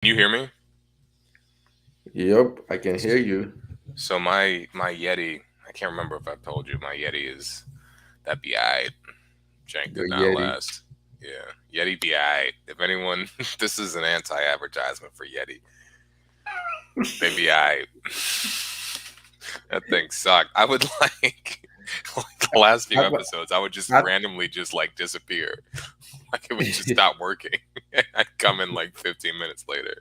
You hear me? Yep, I can hear you. So my Yeti, I can't remember if I've told you, my Yeti is that Be Aiight. Jank Your did not Yeti. last. Yeah, Yeti Be Aiight. If anyone, this is an anti-advertisement for Yeti. They Be Aiight. That thing sucked. I would like the last few Have, episodes, I would just have, randomly just like disappear. Like it would just stop working. I'd come in like 15 minutes later.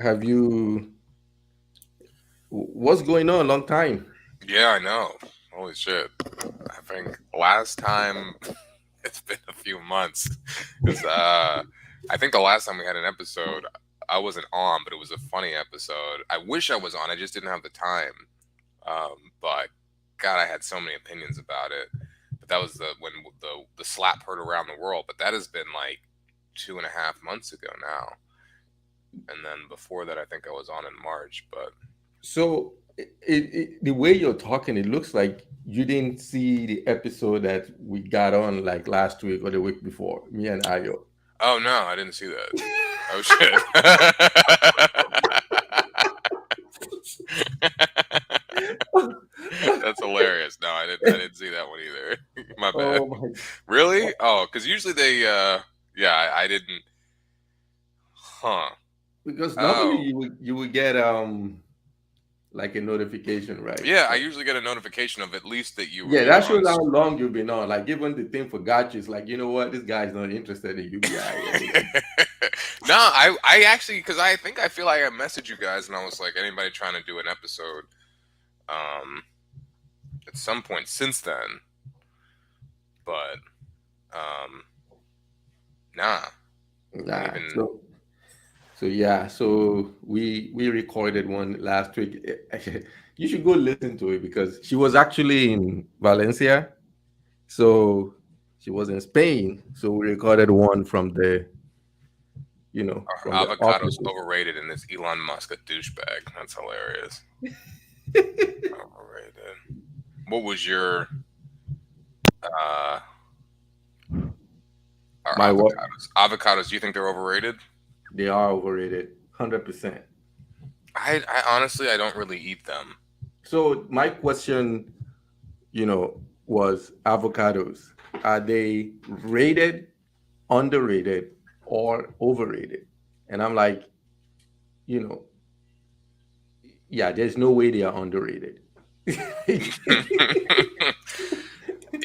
have you? What's going on? Long time. Yeah, I know. Holy shit. I think last time it's been a few months because I think the last time we had an episode, I wasn't on, but it was a funny episode. I wish I was on. I just didn't have the time. But God, I had so many opinions about it. But that was the slap heard around the world. But that has been like 2.5 months ago now. And then before that, I think I was on in March. But So, the way you're talking, it looks like you didn't see the episode that we got on like last week or the week before. Me and Ayo. oh no, I didn't see that. Oh shit. That's hilarious. No, I didn't see that one either. My bad. Oh my! Really? Oh, because usually they yeah, I didn't. Huh. Because normally Oh. you would get like a notification, right? Yeah, I Like, usually get a notification of at least that yeah, you're that on. shows how long you've been on. Like even the thing forgot you. It's like, you know what, this guy's not interested in UBI anymore. No, I actually because I think I feel like I messaged you guys and I was like anybody trying to do an episode um at some point since then, but um nah, don't Nah. even. So yeah, so we recorded one last week. You should go listen to it because she was actually in Valencia. So she was in Spain. So we recorded one from from the Avocado's offices. overrated and this Elon Musk a douchebag. That's hilarious. Overrated. What was your uh are My what? avocados? Avocados, do you think they're overrated? They are overrated, 100%. I honestly I don't really eat them. So my question, was avocados. Are they rated, underrated, or overrated? And I'm like, you know, yeah, there's no way they are underrated.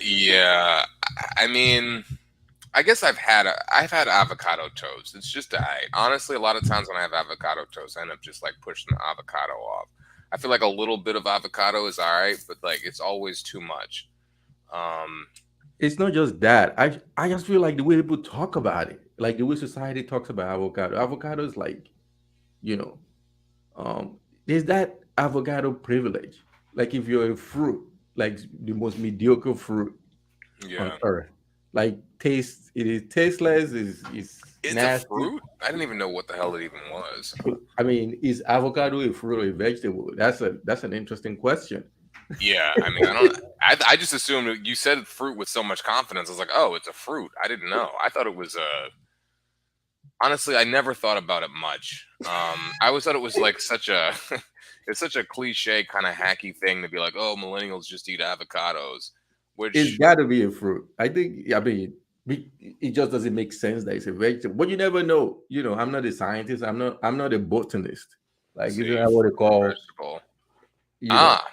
Yeah, I mean, I guess I've had avocado toast. It's just honestly a lot of times when I have avocado toast, I end up just like pushing the avocado off. I feel like a little bit of avocado is all right, but like it's always too much. Um, It's not just that. I just feel like the way people talk about it, like the way society talks about avocado. Avocado is like, you know, there's that avocado privilege. Like if you're a fruit, like the most mediocre fruit on yeah, earth, like it is tasteless, is it's a nasty. fruit. I didn't even know what the hell it even was. I mean, is avocado a fruit or a vegetable? That's an interesting question. Yeah, I mean, I don't. I just assumed you said fruit with so much confidence. I was like, oh, it's a fruit. I didn't know. I thought it was a. Honestly, I never thought about it much. I always thought it was like such a. It's such a cliche kind of hacky thing to be like, oh, millennials just eat avocados, It's which got to be a fruit. I think. I mean, it just doesn't make sense that it's a vegetable. But you never know. I'm not a scientist. I'm not a botanist. Like, see, isn't that what they fruit and call? vegetable. You know, Ah,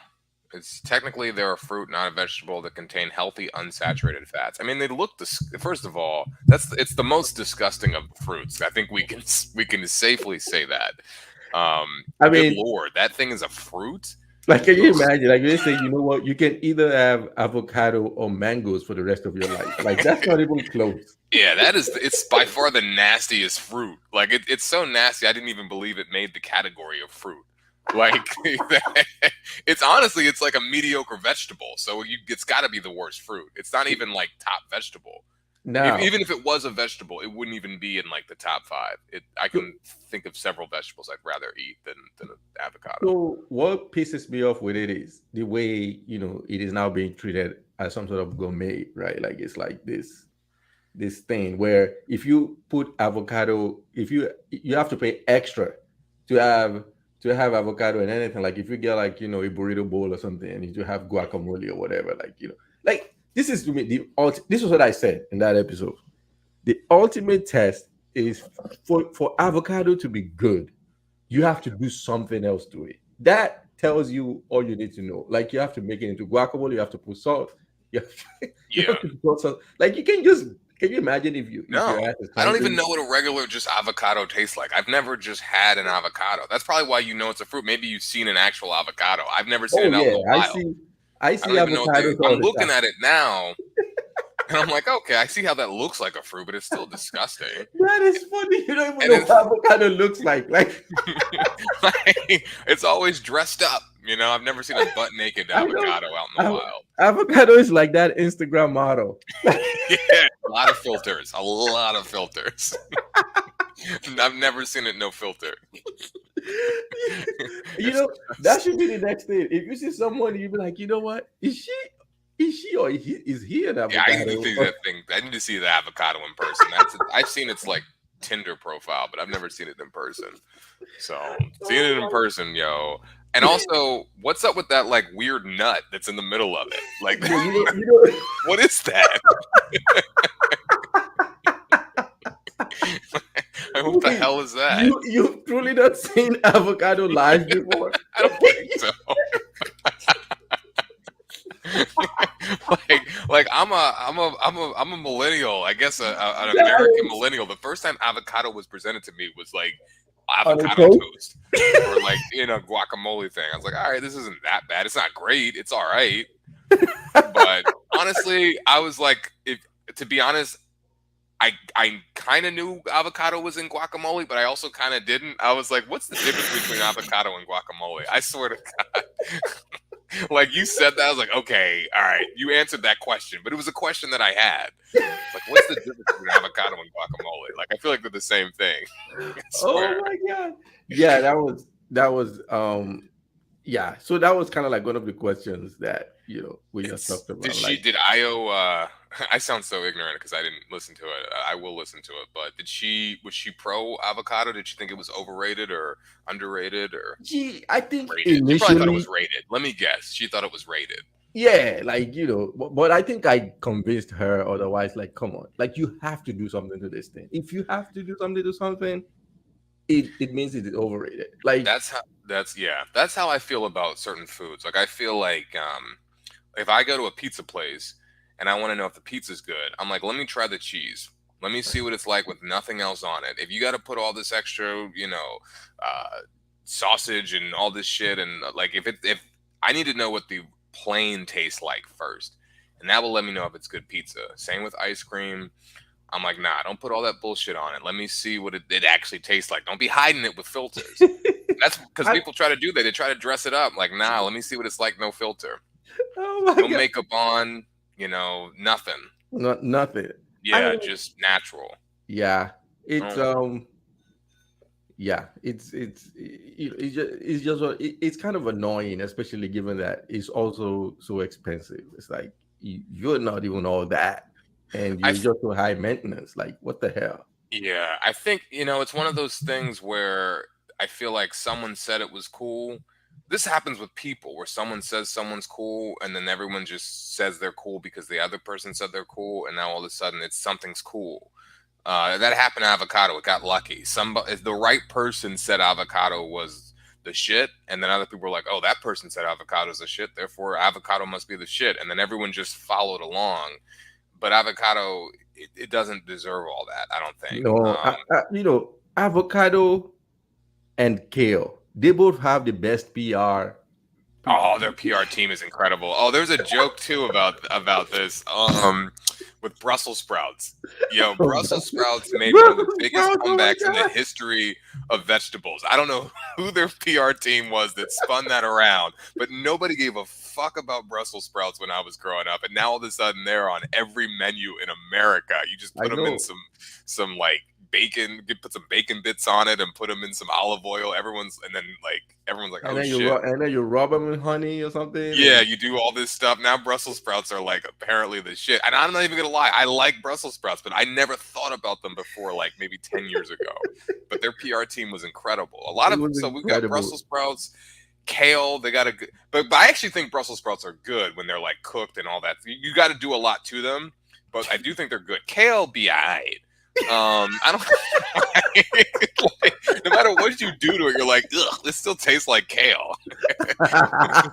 it's technically they're a fruit, not a vegetable, that contain healthy unsaturated fats. I mean, they look. First of all, it's the most disgusting of fruits. I think we can safely say that. I Good mean, lord, that thing is a fruit. like, can you Ugh. imagine? Like, they say, you know what? You can either have avocado or mangoes for the rest of your life. Like, that's not even close. Yeah, that is. It's by far the nastiest fruit. Like it's so nasty. I didn't even believe it made the category of fruit. Like it's honestly, it's like a mediocre vegetable. So it's got to be the worst fruit. It's not even like top vegetable. Now, Even if it was a vegetable, it wouldn't even be in like the top five. I so, can think of several vegetables I'd rather eat than an avocado. so what pisses me off with it is the way it is now being treated as some sort of gourmet, right? Like it's like this thing where if you put avocado, if you have to pay extra to have avocado and anything. Like if you get like a burrito bowl or something, and you have guacamole or whatever, like like this is to me this is what I said in that episode. The ultimate test is for avocado to be good, you have to do something else to it. That tells you all you need to know. Like you have to make it into guacamole, you have to put salt, you have you Yeah. have to put salt. Like you can just can you imagine if No, your ass is I don't even hungry? know what a regular just avocado tastes like. I've never just had an avocado. That's probably why you know it's a fruit. Maybe you've seen an actual avocado. I've never seen Oh it out in yeah, the I wild. see I I see don't even know what they. avocados all I'm the looking time. at it now, and I'm like, okay, I see how that looks like a fruit, but it's still disgusting. That is funny. You don't even And know then what avocado looks like. Like like, it's always dressed up. I've never seen a butt naked I know avocado out in the wild. avocado is like that Instagram model. Yeah, a lot of filters. A lot of filters. I've never seen it no filter. you It's know, that should be the next thing. If you see someone, you be like, you know what? Is she or is he an yeah, I need to avocado? see that thing. I need to see the avocado in person. I've seen its like Tinder profile, but I've never seen it in person. So seeing it in Oh person, yo. And also, what's up with that like weird nut that's in the middle of it? Like, my, you what is that? Like, what the wait, hell is that? you've truly not seen avocado live before? I don't think so. like I'm a millennial. I guess an That American is millennial. The first time avocado was presented to me was like on a avocado toast. toast or like in a guacamole thing. I was like, all right, this isn't that bad. It's not great. It's all right. But honestly, I was like, if to be honest, I kind of knew avocado was in guacamole, but I also kind of didn't. I was like, what's the difference between avocado and guacamole? I swear to God. Like you said that, I was like, okay, all right, you answered that question, but it was a question that I had. Like, what's the difference between avocado and guacamole? Like, I feel like they're the same thing. I Oh swear. my god. Yeah, that was yeah. So that was kind of like one of the questions that we just It's talked about. Like, did Io I sound so ignorant because I didn't listen to it. I will listen to it, but was she pro avocado? Did she think it was overrated or underrated or I think rated? She probably thought it initially, was rated. Let me guess. She thought it was rated. yeah, like but I think I convinced her otherwise. Like, come on, like you have to do something to this thing. If you have to do something to something, it means it is overrated. Like, That's how that's how I feel about certain foods. Like I feel like if I go to a pizza place and I want to know if the pizza's good, I'm like, let me try the cheese. Let me see what it's like with nothing else on it. If you got to put all this extra, uh, sausage and all this shit, and like if I need to know what the plain tastes like first, and that will let me know if it's good pizza. Same with ice cream. I'm like, nah, don't put all that bullshit on it. Let me see what it actually tastes like. Don't be hiding it with filters. That's because I, people try to do that. They try to dress it up. Like, nah, let me see what it's like, no filter. oh my No god, makeup on, nothing. not nothing. I Yeah, mean, just natural. yeah, I it's don't like yeah, it's kind of annoying, especially given that it's also so expensive. It's like you're not even all that, and I you're just so high maintenance. Like, what the hell? Yeah, I think, it's one of those things where I feel like someone said it was cool. This happens with people where someone says someone's cool and then everyone just says they're cool because the other person said they're cool and now all of a sudden it's something's cool. That happened to avocado. It got lucky. Somebody, the right person said avocado was the shit, and then other people were like, "Oh, that person said avocado's the shit. Therefore, avocado must be the shit." And then everyone just followed along. But avocado, it doesn't deserve all that. I don't think. No, avocado and kale, they both have the best PR. Oh, their PR team is incredible. Oh, there's a joke too about this. With Brussels sprouts. Brussels sprouts made one of the Brussels biggest sprouts. Oh my comebacks in the god! history of vegetables. I don't know who their PR team was that spun that around, but nobody gave a fuck about Brussels sprouts when I was growing up, and now all of a sudden they're on every menu in America. You just I put them in know. some like bacon, put some bacon bits on it and put them in some olive oil. Everyone's like, And oh then shit. and then you rub them in honey or something. Yeah, And you do all this stuff. Now Brussels sprouts are like apparently the shit. And I'm not even gonna lie, I like Brussels sprouts, but I never thought about them before like maybe 10 years ago. But their PR team was incredible. it was So we've got incredible. Brussels sprouts, kale, they got a good, but I actually think Brussels sprouts are good when they're like cooked and all that. You got to do a lot to them, but I do think they're good. Kale, be aight. I don't like, no matter what you do to it, you're like, ugh, this still tastes like kale. But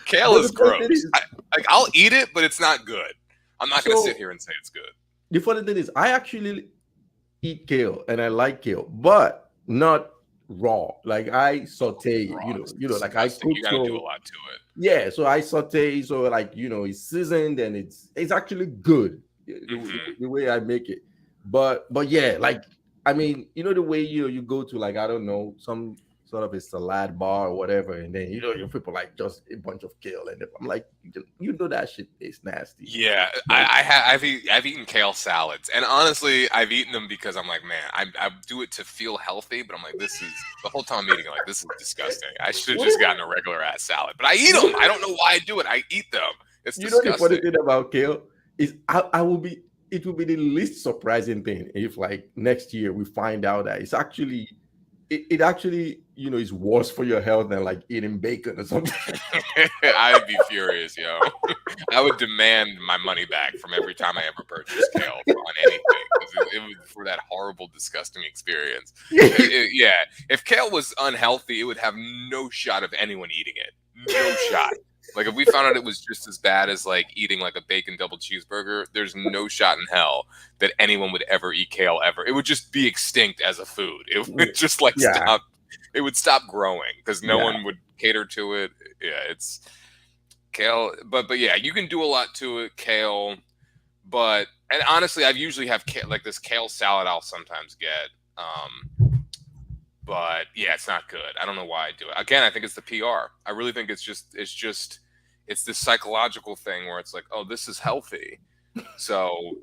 Kale is the funny thing gross. is, I'll eat it, but it's not good. I'm not gonna sit so here and say it's good. the funny thing is, I actually eat kale and I like kale, but not raw. Like I saute, Raw is like I disgusting. cook. You got to do a So lot to it. yeah, so I saute, so like it's seasoned and it's actually good Hmm. the way I make it. But yeah, like I mean, the way you go to like I don't know some sort of a salad bar or whatever, and then your people like just a bunch of kale, and I'm like, that shit is nasty. Yeah, Like, I've eaten kale salads, and honestly, I've eaten them because I'm like, man, I do it to feel healthy, but I'm like, this is the whole time I'm eating, like, this is disgusting. I should have what just if, gotten a regular ass salad, but I eat them. I what don't know why I do it. I eat them. It's the funny disgusting. thing about kale is I will be it will be the least surprising thing if like next year we find out that it actually is worse for your health than like eating bacon or something. I would be furious, yo. I would demand my money back from every time I ever purchased kale on anything because it was for that horrible, disgusting experience. Yeah, if kale was unhealthy, it would have no shot of anyone eating it. No shot. Like if we found out it was just as bad as like eating like a bacon double cheeseburger, there's no shot in hell that anyone would ever eat kale ever. It would just be extinct as a food. It would just like Yeah, stop. It would stop growing because no yeah. one would cater to it. Yeah, it's kale, but yeah, you can do a lot to it. Kale, and honestly, I've usually have like this kale salad. I'll sometimes get. But yeah, it's not good. I don't know why I do it. Again, I think it's the PR. I really think it's this psychological thing where it's like, oh, this is healthy, so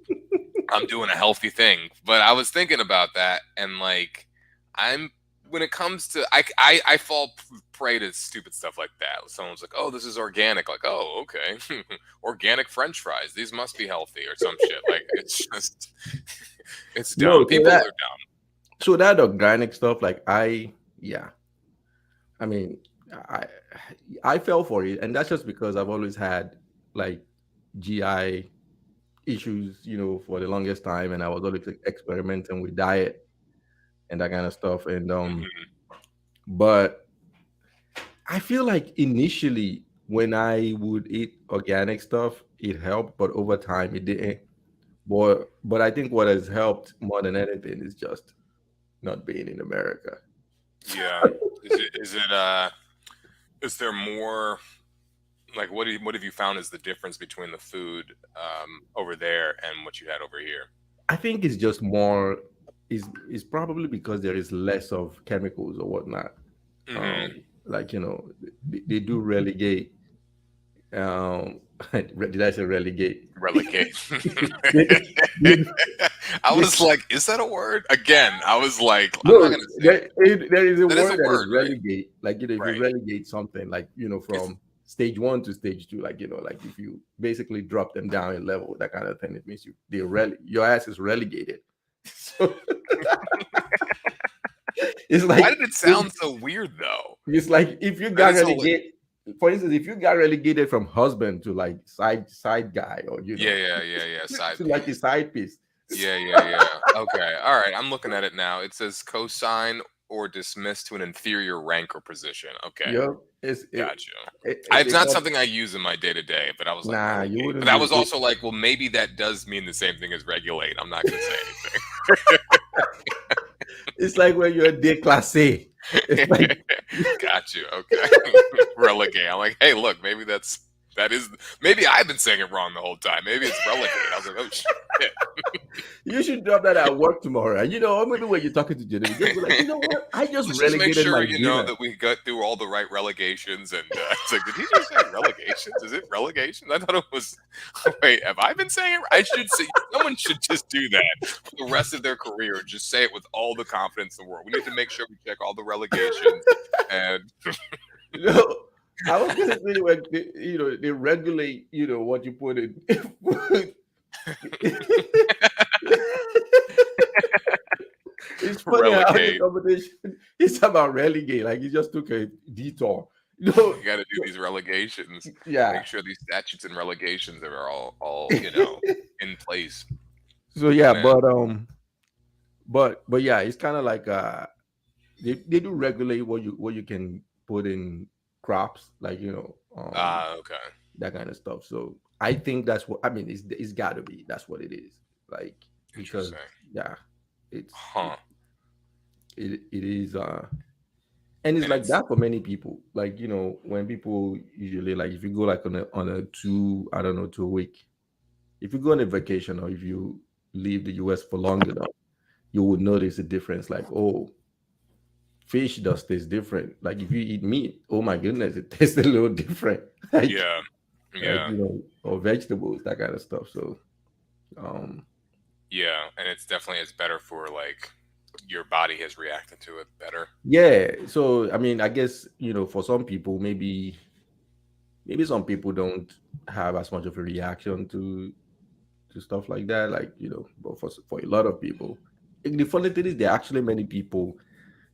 I'm doing a healthy thing. But I was thinking about that, and like, I'm when it comes to I fall prey to stupid stuff like that. Someone's like, oh, this is organic. Like, oh, okay, organic French fries. These must be healthy or some shit. Like, it's just it's No, dumb. People are dumb. so that organic stuff, like yeah, I mean, I I fell for it, and that's just because I've always had like GI issues, for the longest time, and I was always like, experimenting with diet and that kind of stuff, and Hmm. but I feel like initially when I would eat organic stuff, it helped, but over time it didn't. But I think what has helped more than anything is just not being in America. Yeah. Is there more like what have you found is the difference between the food over there and what you had over here? I think it's just more is probably because there is less of chemicals or whatnot. Hmm. Like they do relegate. Did I say relegate? Relegate. They- they- I they- was like, is that a word? Again, I was like, I'm not no, gonna say it. there is a That is word a that is word, right? relegate. Like if you Right. relegate something, like It's from stage one to stage two, like like if you basically drop them down in level, that kind of thing, it means your ass is relegated. So it's why like did it sound so weird though? it's like if you That got is so relegated, for instance, if you got relegated from husband to like side guy, or yeah. Side to like a piece. side piece. Yeah. Okay. All right. I'm looking at it now. It says cosine or dismissed to an inferior rank or position. Okay. Yeah, Gotcha. it's It's a not something I use in my day to day, but I was like nah. You relegate. But wouldn't that use was it. also like, well, maybe that does mean the same thing as regulate. I'm not going to say It's like when you're déclassé. It's anything. like Got you. Okay. Relegate. I'm like, hey, look, maybe that's. That is, maybe I've been saying it wrong the whole time. Maybe it's relegate. I was like, oh shit. You should drop that at work tomorrow. And or maybe when you're talking to Jennifer, just be like, you know what? I just Let's just make relegated sure my dinner. that we got through all the right relegations. And it's like, did he just say relegations? Is it relegations? I thought it was. Wait, have I been saying it? I should say someone should just do that for the rest of their career. Just say it with all the confidence in the world. We need to make sure we check all the relegations and You know, I was gonna say when they regulate, what you put in. It's funny how the relegate. competition is about relegate. Like he just took a detour. You got to do these relegations. Yeah. Make sure these statutes and relegations are all in place. So yeah, Man. but yeah, it's kind of like they do regulate what you can put in crops, like Okay. that kind of stuff. So I think that's what I mean. It's got to be that's what it is. Like because Interesting. yeah, it's Huh. it is and it's And like it's that for many people. Like when people usually like if you go like on a two I don't know 2 week, if you go on a vacation or if you leave the US for long enough, you would notice a difference. Like fish does taste different. Like if you eat meat, oh my goodness, it tastes a little different. like yeah. like Yeah. or vegetables, that kind of stuff. So um Yeah. And it's definitely it's better for like your body has reacted to it better. yeah. So I mean, I guess for some people, maybe some people don't have as much of a reaction to stuff like that. Like but for a lot of people, the funny thing is, there are actually many people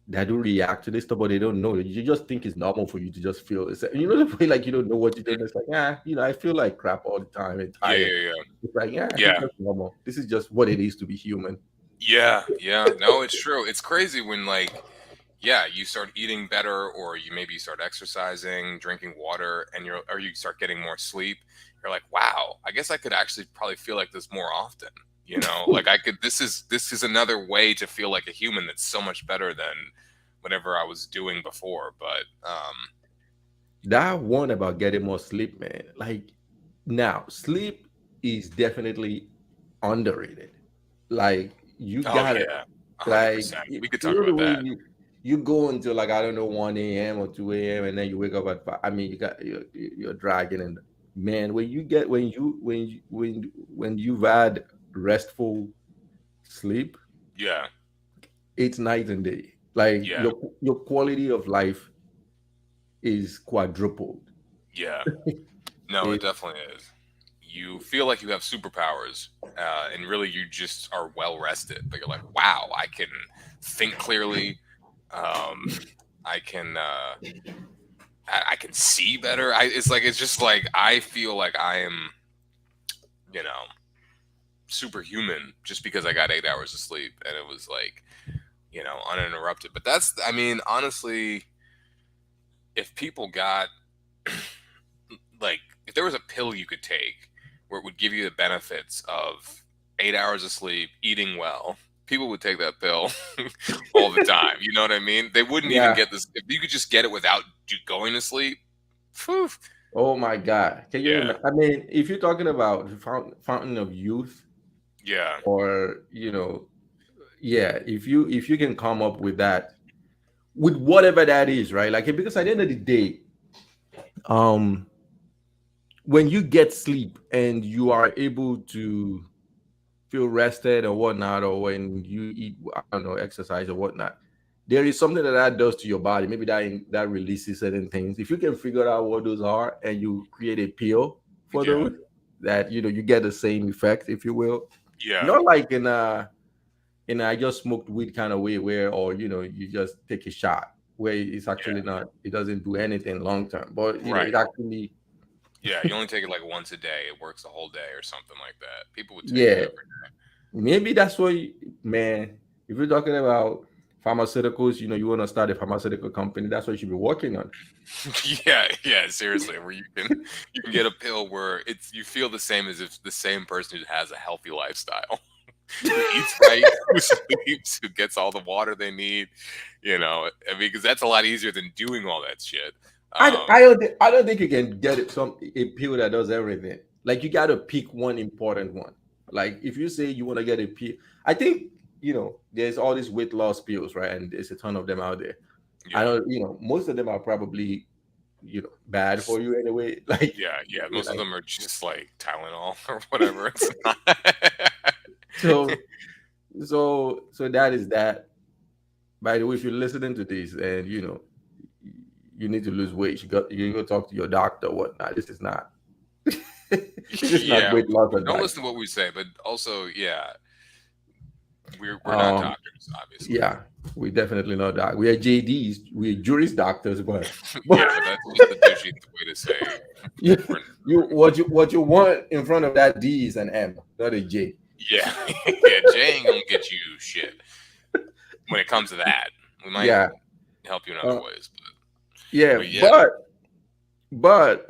that do react to this stuff, but they don't know. You just think it's normal for you to just feel. It's the way like you don't know what you do. And it's like I feel like crap all the time and Yeah. tired. Yeah. Yeah. It's like it's Yeah. just normal. This is just what it is to be human. Yeah. Yeah. No, it's true. It's crazy when like yeah, you start eating better or you maybe start exercising, drinking water and you start getting more sleep. You're like, "Wow, I guess I could actually probably feel like this more often." Like I could this is another way to feel like a human that's so much better than whatever I was doing before, but That one about getting more sleep, man. Like now, sleep is definitely underrated. Like you oh got it. yeah, Like 100%. We could you talk know the about way that. you go until like I don't know 1 a.m. or 2 a.m. and then you wake up at 5. I mean, you're dragging and man, when you get when you've had restful sleep, Yeah. it's night and day. Like Yeah. your quality of life is quadrupled. Yeah. No, it It, definitely is. You feel like you have superpowers, and really you just are well rested. But you're like, wow, I can think clearly. Um, I can I can see better. It's just like I feel like I am, you know, superhuman just because I got 8 hours of sleep and it was like, uninterrupted. But that's, I mean, honestly, if people got like if there was a pill you could take where it would give you the benefits of 8 hours of sleep, eating well, people would take that pill all the time. You know what I mean? They wouldn't even yeah. get this if you could just get it without going to sleep. Phew. Oh my God. Can you Yeah, imagine? I mean, if you're talking about fountain of youth, yeah, or yeah, if you can come up with that, with whatever that is, right? Like because at the end of the day, um, when you get sleep and you are able to feel rested or whatnot, or when you eat, I don't know, exercise or whatnot, there is something that does to your body. Maybe that releases certain things. If you can figure out what those are and you create a pill for yeah, those, that you get the same effect, if you will. yeah, Not like in I just smoked weed kind of way where, or you just take a shot where it's actually yeah. not, it doesn't do anything long term, but Right. it actually, Yeah, you only take it like once a day. It works the whole day or something like that. People would take it yeah, every maybe that's what man, if you're talking about pharmaceuticals, you want to start a pharmaceutical company, that's what you should be working on. yeah, yeah, seriously, where you can get a pill where it's you feel the same as if the same person who has a healthy lifestyle, who eats right, who sleeps, who gets all the water they need, I mean, because that's a lot easier than doing all that shit. Um, I don't think you can get it some a pill that does everything. Like you got to pick one important one. Like if you say you want to get a pill, I think there's all these weight loss pills, right? And there's a ton of them out there. I yeah, don't, most of them are probably bad for you anyway. Like yeah, yeah. Most of like them are just like Tylenol or whatever. It's not. so so that is that. By the way, if you're listening to this and you need to lose weight, you go talk to your doctor or whatnot. This is not this is not Yeah, weight loss don't advice. listen to what we say, but also, yeah, we're not Um, doctors, obviously. yeah, we definitely know that we are JDs, we're juris doctors, but but Yeah, but that's just the douchey way to say you, we're. what you want in front of that D is an M, not a J. Yeah, yeah. Jay ain't gonna get you shit when it comes to that. We might Yeah, help you in other uh, ways, yeah, but yeah, but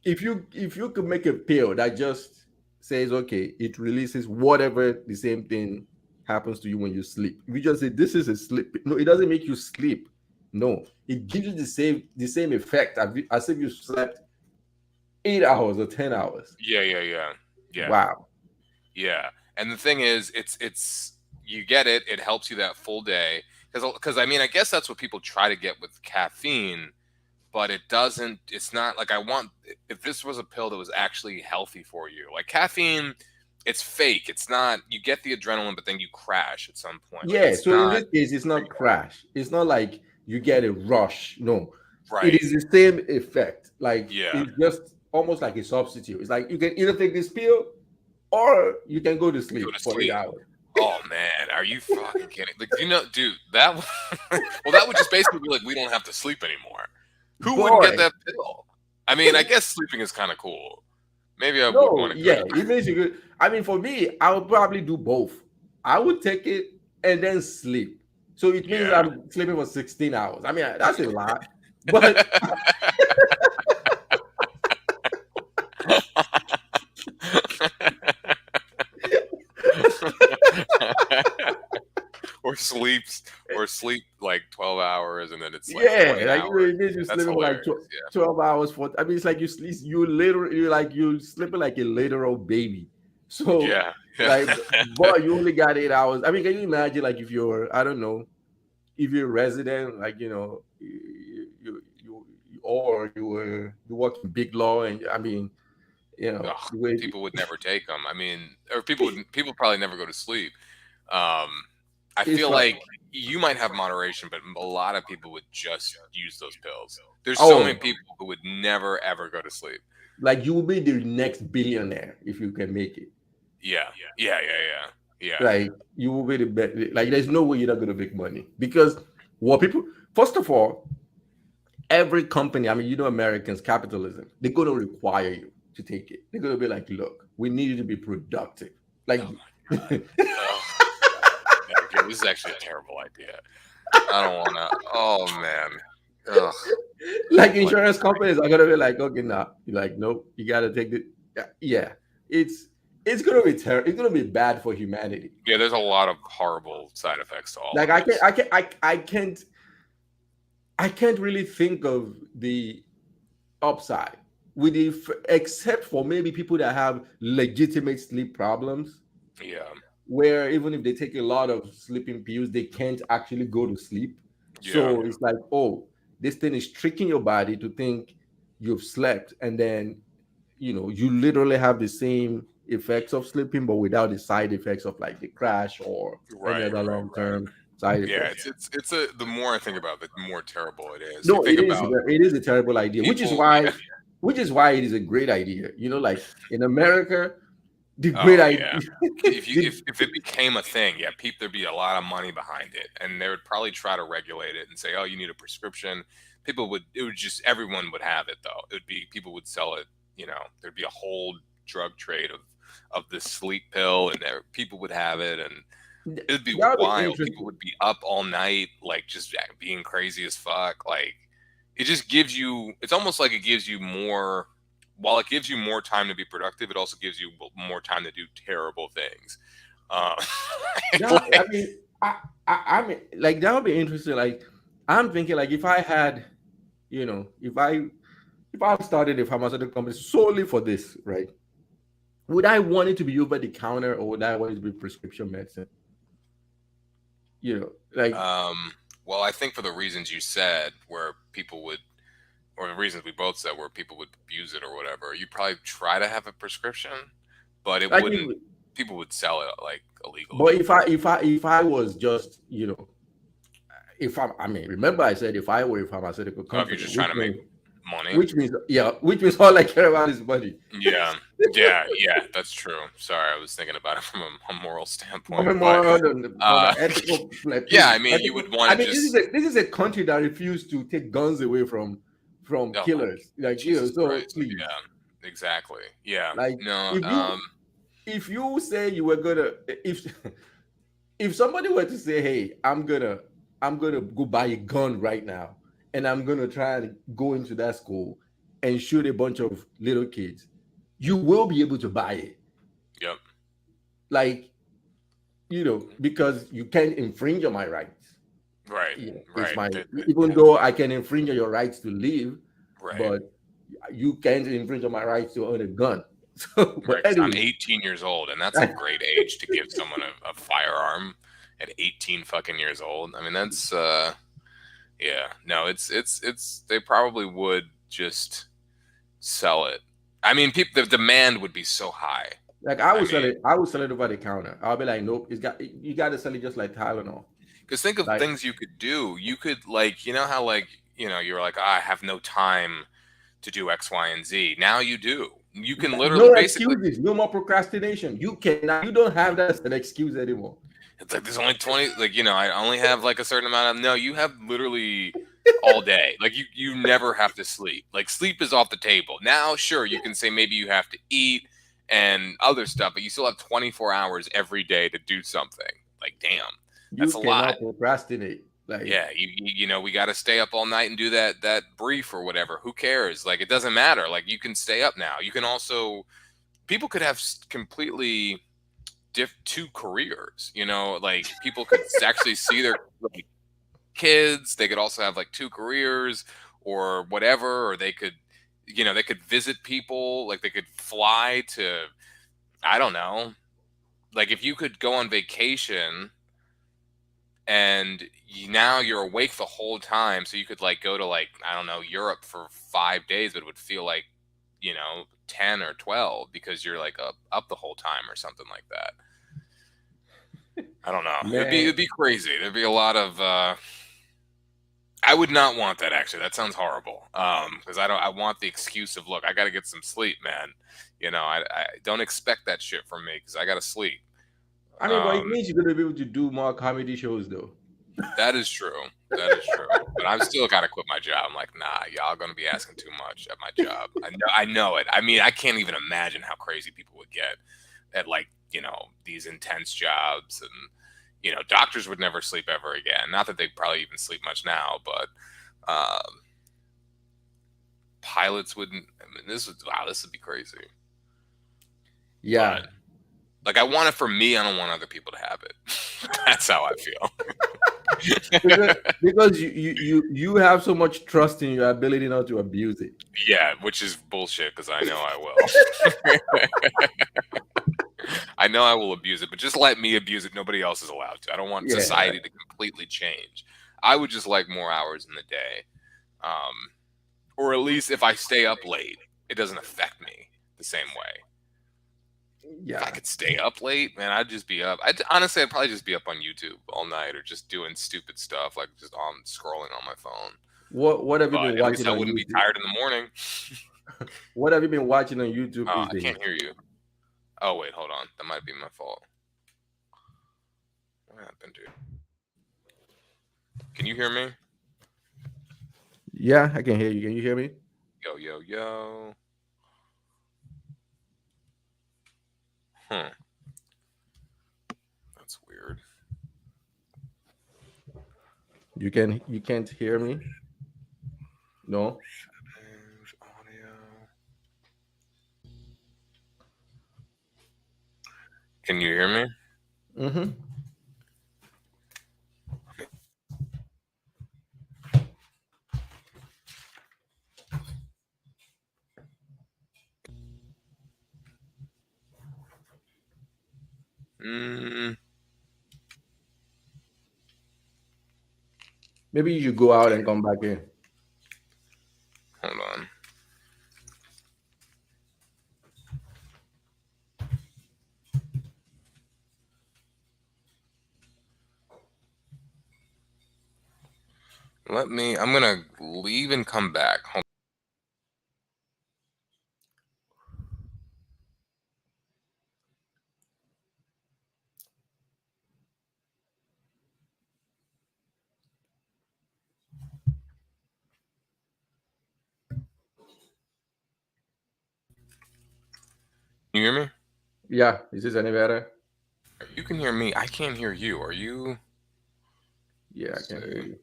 if you could make a pill that just says okay, it releases whatever the same thing happens to you when you sleep. If you just say this is a sleep, no, it doesn't make you sleep. No, it gives you the same effect as if you slept 8 hours or 10 hours. yeah, yeah, yeah, yeah, Wow. yeah. And the thing is, it's you get it. It helps you that full day because I mean, I guess that's what people try to get with caffeine, but it doesn't. It's not like I want. If this was a pill that was actually healthy for you, like caffeine, it's fake. It's not. You get the adrenaline, but then you crash at some point. Like Yeah. it's So in not this case, it's not crash. It's not like you get a rush. No, it right. is the same effect. Like Yeah. it's just almost like a substitute. It's like you can either take this pill or you can go to Go sleep to for eight sleep. hours. Oh man, are you fucking kidding? Like, dude, that well, that would just basically be like we don't have to sleep anymore. Who wouldn't get Boy, that pill? I mean, I guess sleeping is kind of cool. Maybe I would no, want to go yeah, to. it makes you good. I mean, for me, I would probably do both. I would take it and then sleep. So it means Yeah. I'm sleeping for 16 hours. I mean, that's a lot. But or sleep like 12 hours and then it's like yeah, 20 like hours. it means you're That's sleeping for like hilarious. Yeah. 12 hours for, I mean, it's like you sleep, you sleeping like a literal baby. So, Yeah. Yeah. like, boy, you only got 8 hours. I mean, can you imagine, like, if you're, I don't know, if you're a resident, like or you work in big law, and I mean, Ugh, the way people would never take them. I mean, or people probably never go to sleep. Um, I it's feel like, like you might have moderation, but a lot of people would just use those pills. There's so many oh, people who would never ever go to sleep. like you will be the next billionaire if you can make it. Yeah, yeah, yeah, yeah, yeah. Like you will be the best. Like there's no way you're not gonna make money because what people, first of all, every company, I mean, Americans, capitalism, they're gonna require you to take it. They're gonna be like, look, we need you to be productive. Like Oh my god. Oh god. Okay, this is actually a terrible idea. I don't want to. Oh man. Ugh. like Like insurance companies are gonna be like, okay, nah. You're like, nope, you gotta take the yeah. It's it's gonna be terrible. It's gonna be bad for humanity. yeah, there's a lot of horrible side effects to all Like of this. I can't really think of the upside with the except for maybe people that have legitimate sleep problems Yeah. where even if they take a lot of sleeping pills they can't actually go to sleep, Yeah. so it's like, oh, this thing is tricking your body to think you've slept, and then you literally have the same effects of sleeping but without the side effects of like the crash or any Right, other right, right. long-term side Yeah, effects. it's a the more I think about it, the more terrible it is. You No, think about it is a terrible idea, people, yeah. which is why it is a great idea. Like in America, the great Oh idea. yeah. If you the, if it became a thing, yeah, people there'd be a lot of money behind it, and they would probably try to regulate it and say, "Oh, you need a prescription." People would it would just everyone would have it though. It would be people would sell it. There'd be a whole drug trade of this sleep pill, and people would have it, and it'd be that would be wild. People interesting. would be up all night, like just being crazy as fuck. Like it just gives you. It's almost like it gives you more. While it gives you more time to be productive, it also gives you more time to do terrible things. Uh, That I like, mean, I mean, like that would be interesting. Like I'm thinking, like if I had if I've started a pharmaceutical company solely for this, right? Would I want it to be over the counter, or would I want it to be prescription medicine? Like, Um, well, I think for the reasons you said, where people would, or the reasons we both said, where people would abuse it or whatever, you'd probably try to have a prescription, but it like wouldn't. if, People would sell it like but illegally. if I was just, I mean, remember I said if I were a pharmaceutical Oh, if you're company, just which trying to make means money. which means yeah, which means all I care about is money. Yeah, yeah, that's true. Sorry, I was thinking about it from a moral From standpoint, a but moral and from uh, an ethical, like, yeah, please, I mean, you ethical. would want I to mean, this is just, a this is a country that refused to take guns away from oh, killers, like, Jesus so Christ, please, yeah, exactly, yeah, like, no, if you say you were gonna, if if somebody were to say, hey, I'm gonna go buy a gun right now, and I'm gonna try and go into that school and shoot a bunch of little kids, you will be able to buy it, yep, like, because you can't infringe on my rights. right, It's right, my, yeah, even though I can infringe on your rights to live, right. but you can't infringe on my rights to own a gun. So, Right, but because I'm anyway, 18 years old, and that's a great age to give someone a firearm at 18 fucking years old. I mean, that's yeah, no, it's they probably would just sell it. I mean, people, the demand would be so high. like, I I would sell mean, it. I would sell it over the counter. I'll be like, nope, you got to sell it just like Tylenol. because think of Like, things you could do. You could, like, you know how, like, you're like, "Ah, I have no time to do X, Y, and Z. Now you do. You can literally, no basically, excuses, no more procrastination. You don't have that as an excuse anymore. it's like there's only 20, like, I only have like a certain amount of, no, you have literally all day. Like, you never have to sleep. Like, sleep is off the table. Now, sure, you can say maybe you have to eat and other stuff, but you still have 24 hours every day to do something. Like, damn, You that's a lot. cannot procrastinate. Like, Yeah, we got to stay up all night and do that brief or whatever. Who cares? Like, it doesn't matter. Like, you can stay up now. You can also, people could have completely two careers. Like, people could actually see their, like, kids. They could also have like two careers or whatever, or they could visit people. Like, they could fly to, I don't know. Like, if you could go on vacation and now you're awake the whole time, so you could, like, go to, like, I don't know, Europe for 5 days, but it would feel like 10 or 12 because you're like up the whole time or something like that. I don't know. It'd be man, it'd be crazy. There'd be a lot of I would not want that, actually. That sounds horrible. Because I want the excuse of, look, I got to get some sleep, man. I don't expect that shit from me because I got to sleep. I mean, but it Um, means you're gonna be able to do more comedy shows, though. that is true. That is true. But I've still got to quit my job. I'm like, nah, y'all gonna be asking too much at my job. I know it. I mean, I can't even imagine how crazy people would get at, like, these intense jobs. And doctors would never sleep ever again. Not that they probably even sleep much now, but um, pilots wouldn't. I mean, this would be crazy. Yeah, But, like, I want it for me. I don't want other people to have it. That's how I feel. because you have so much trust in your ability not to abuse it. Yeah, which is bullshit because I know I will. I know I will abuse it, but just let me abuse it. Nobody else is allowed to. I don't want Yeah, society to completely change. I would just like more hours in the day. Um, or at least if I stay up late, it doesn't affect me the same way. If I yeah. could stay up late, man, I'd just be up. Honestly, I'd probably just be up on YouTube all night or just doing stupid stuff, like just on scrolling on my phone. What have you But been at least watching I on wouldn't be YouTube? tired in the morning. What have you been watching on YouTube Oh, these I can't days? hear you. Oh, wait, hold on. That might be my fault. What happened, dude? Can you hear me? Yeah, I can hear you. Can you hear me? Yo, yo, yo. Hmm. That's weird. You can't hear me? No. Settings, audio. Can you hear me? Mm-hmm. Mm, Maybe you should go out and come back in. hold on. Let me. I'm gonna leave and come back. You hear me? Yeah, is this any better? You can hear me. I can't hear you. Are you? Yeah, I Let's can hear see. you.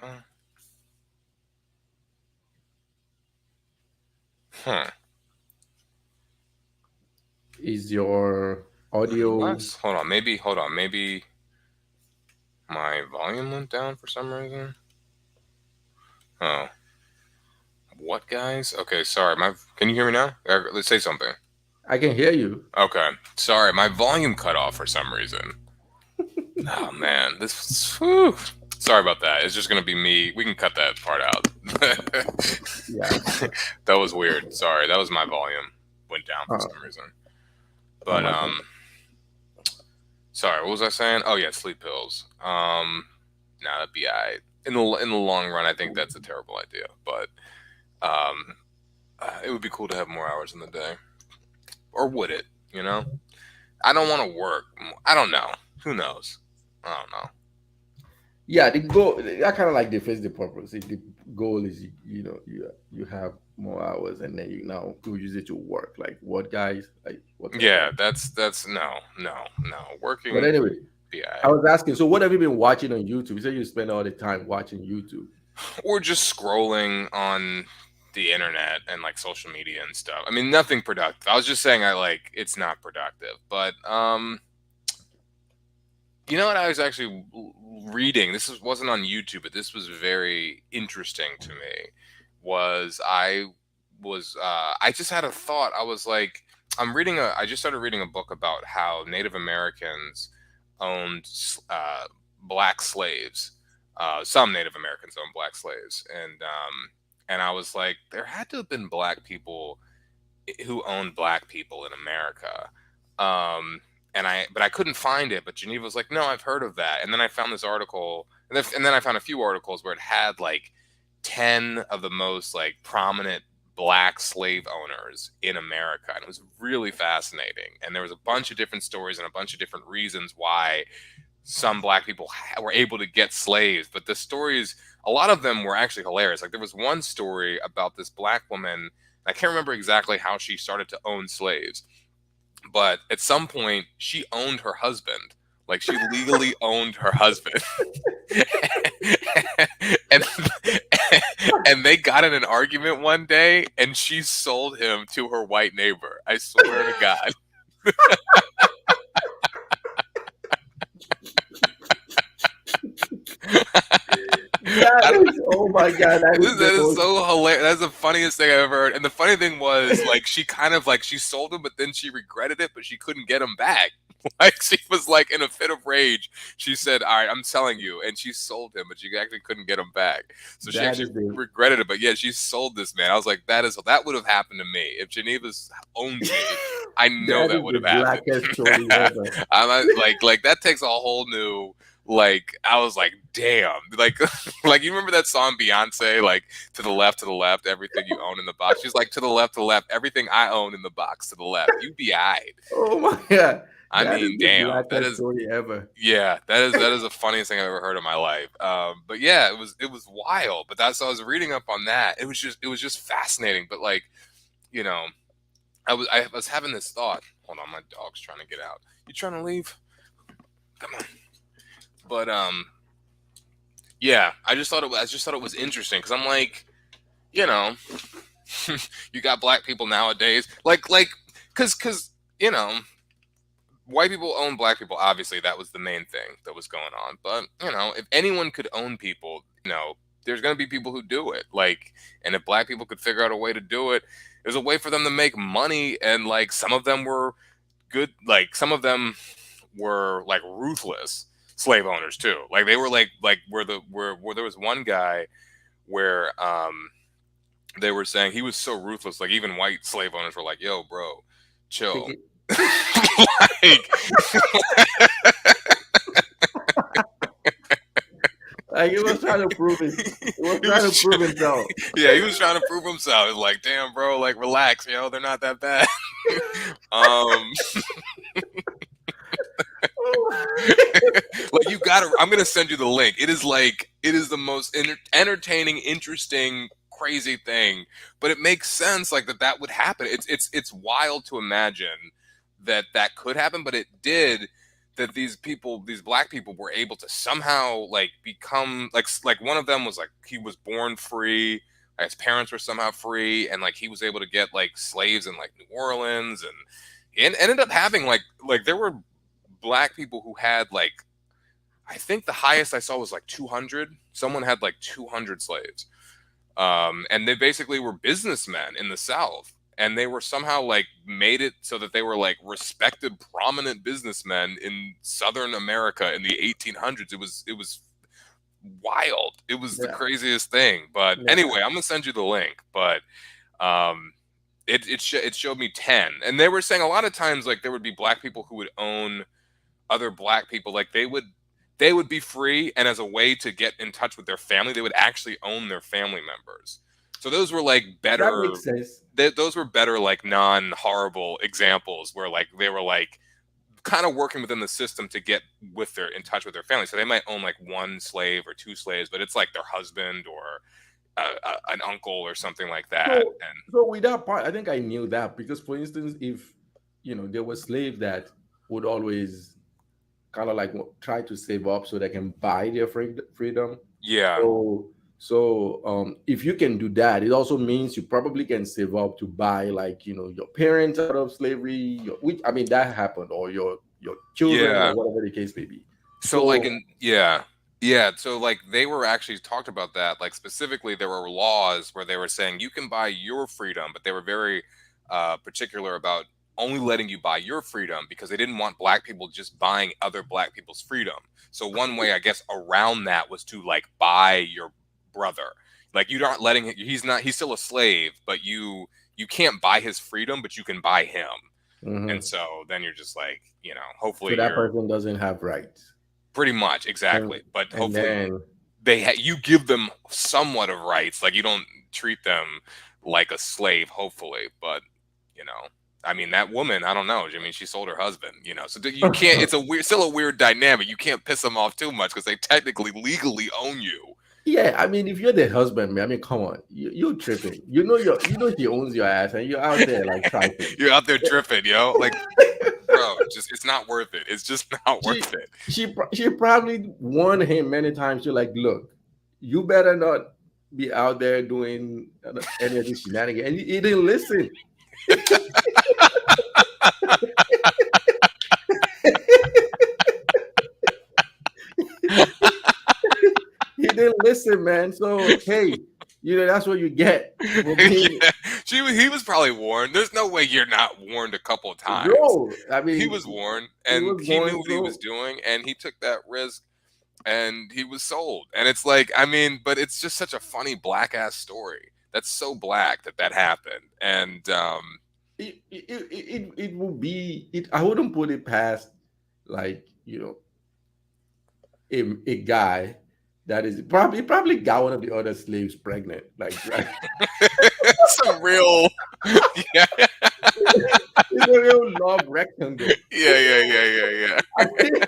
Uh, Huh. Is your audio? Unless, hold on. Maybe. Hold on. Maybe my volume went down for some reason. Oh, what, guys? Okay, sorry. My. Can you hear me now? Let's say something. I can hear you. Okay. Sorry, my volume cut off for some reason. Oh man, this. Whew. Sorry about that. It's just gonna be me. We can cut that part out. Yeah. That was weird. Sorry, that was my volume went down for Uh, some reason. oh But my God. sorry. What was I saying? Oh yeah, sleep pills. Nah, that'd be alright. In the long run, I think that's a terrible idea. But um, it would be cool to have more hours in the day, or would it? You know, I don't want to work. I don't know. Who knows? I don't know. Yeah, the goal. I kind of like defeats the purpose. If the goal is you have more hours and then you now you use it to work. Like what guys? Like what the Yeah, hell? that's no. But Working, anyway, yeah, I was asking. So what have you been watching on YouTube? You say you spend all the time watching YouTube. or just scrolling on the internet and like social media and stuff. I mean, nothing productive. I was just saying I like it's not productive, but you know what? I was actually reading. Wasn't on YouTube, but this was very interesting to me. Was I just had a thought. I was like, I just started reading a book about how Native Americans owned black slaves. Some Native Americans owned black slaves, and I was like, there had to have been black people who owned black people in America. Um, but I couldn't find it. But Geneva was like, no, I've heard of that. And then I found this article, and then I found a few articles where it had like 10 of the most like prominent black slave owners in America, and it was really fascinating. And there was a bunch of different stories and a bunch of different reasons why some black people were able to get slaves. But the stories, a lot of them were actually hilarious. Like there was one story about this black woman. I can't remember exactly how she started to own slaves, but at some point she owned her husband. Like she legally owned her husband. and and they got in an argument one day and she sold him to her white neighbor. I swear to God. That I, is, oh my God, that is the that is most. so hilarious. That's the funniest thing I've ever heard. And the funny thing was, like, she kind of like she sold him, but then she regretted it, but she couldn't get him back. Like she was like in a fit of rage. She said, "All right, I'm selling you," and she sold him, but she actually couldn't get him back. So she That actually is the. regretted it. But yeah, she sold this man. I was like, that would have happened to me if Geneva's owned me. I know That that is would the have happened. blackest story ever. I'm like that takes a whole new like I was like, damn, like like you remember that song Beyonce, like to the left, everything you own in the box. She's like to the left, everything I own in the box to the left. You be aight. Oh my God, I that is mean, the damn, that blackest is story ever. yeah, that is the funniest thing I've ever heard in my life. But yeah, it was wild. But that's I was reading up on that. It was just fascinating. But like you know, I was having this thought. Hold on, my dog's trying to get out. You trying to leave? Come on. But yeah, I just thought it was interesting because I'm like, you know, you got black people nowadays, because you know, white people own black people. Obviously, that was the main thing that was going on. But if anyone could own people, there's gonna be people who do it. Like, and if black people could figure out a way to do it, It was a way for them to make money, and like some of them were good. Like some of them were like ruthless slave owners too. Like they were like where there was one guy where they were saying he was so ruthless. Like even white slave owners were like, "Yo, bro, Take chill." it. Like, Like he was trying to prove it. He was he trying was, to prove himself. yeah, he was trying to prove himself. It's like, damn, bro, like relax, they're not that bad. um, like you gotta. I'm gonna send you the link. It is like it is the most entertaining, interesting, crazy thing. But it makes sense, like that would happen. It's wild to imagine that that could happen, but it did. That these people, these black people, were able to somehow like become like one of them was like he was born free. His parents were somehow free, and like he was able to get like slaves in like New Orleans, and he ended up having like there were black people who had like I think the highest I saw was like 200. Someone had like 200 slaves. And they basically were businessmen in the South. And they were somehow like made it so that they were like respected, prominent businessmen in Southern America in the 1800s. It was wild. It was the Yeah, craziest thing. But yeah. anyway, I'm gonna send you the link. But um, it showed me 10, and they were saying a lot of times like there would be black people who would own other black people. Like they would be free, and as a way to get in touch with their family they would actually own their family members. So those were like That better, makes sense. those were better like non horrible examples where like they were like kind of working within the system to get with their in touch with their family. So they might own like one slave or two slaves, but it's like their husband or an uncle or something like that. So, And so with that part, I think I knew that because, for instance, if there were slaves that would always kind of like try to save up so they can buy their freedom. yeah, So if you can do that, it also means you probably can save up to buy like your parents out of slavery, which I mean that happened, or your children yeah. or whatever the case may be. So like So in yeah. Yeah, so like they were actually talked about that. Like specifically there were laws where they were saying you can buy your freedom, but they were very particular about only letting you buy your freedom because they didn't want black people just buying other black people's freedom. So one way I guess around that was to like buy your brother. Like you aren't letting he's still a slave, but you can't buy his freedom, but you can buy him. And mhm. so then you're just like, So hopefully that you're person doesn't have rights, pretty much, and exactly. But and hopefully then you give them somewhat of rights. Like you don't treat them like a slave. Hopefully, but you know, I mean, that woman. I don't know. I mean, she sold her husband. So you can't. It's still a weird dynamic. You can't piss them off too much because they technically legally own you. yeah, I mean, if you're the husband, man, I mean, come on, you're tripping. She owns your ass, and you're out there like trifling. You're out there tripping, like, bro. Just it's not worth it. It's just not she worth it. she probably warned him many times. You're like, look, you better not be out there doing any of this shenanigans, and he didn't listen. He didn't listen, man. So hey, that's what you get for being. Yeah, he was probably warned. There's no way you're not warned a couple of times. Bro, I He mean, was warned, he and was he knew born what he was so. doing, and he took that risk, and he was sold. And it's like, I mean, but it's just such a funny black ass story. That's so black that happened, and It will be it. I wouldn't put it past like a guy that is probably got one of the other slaves pregnant. Like right? some real, yeah, It's a real love rectangle. yeah, yeah, yeah, yeah, yeah. I mean,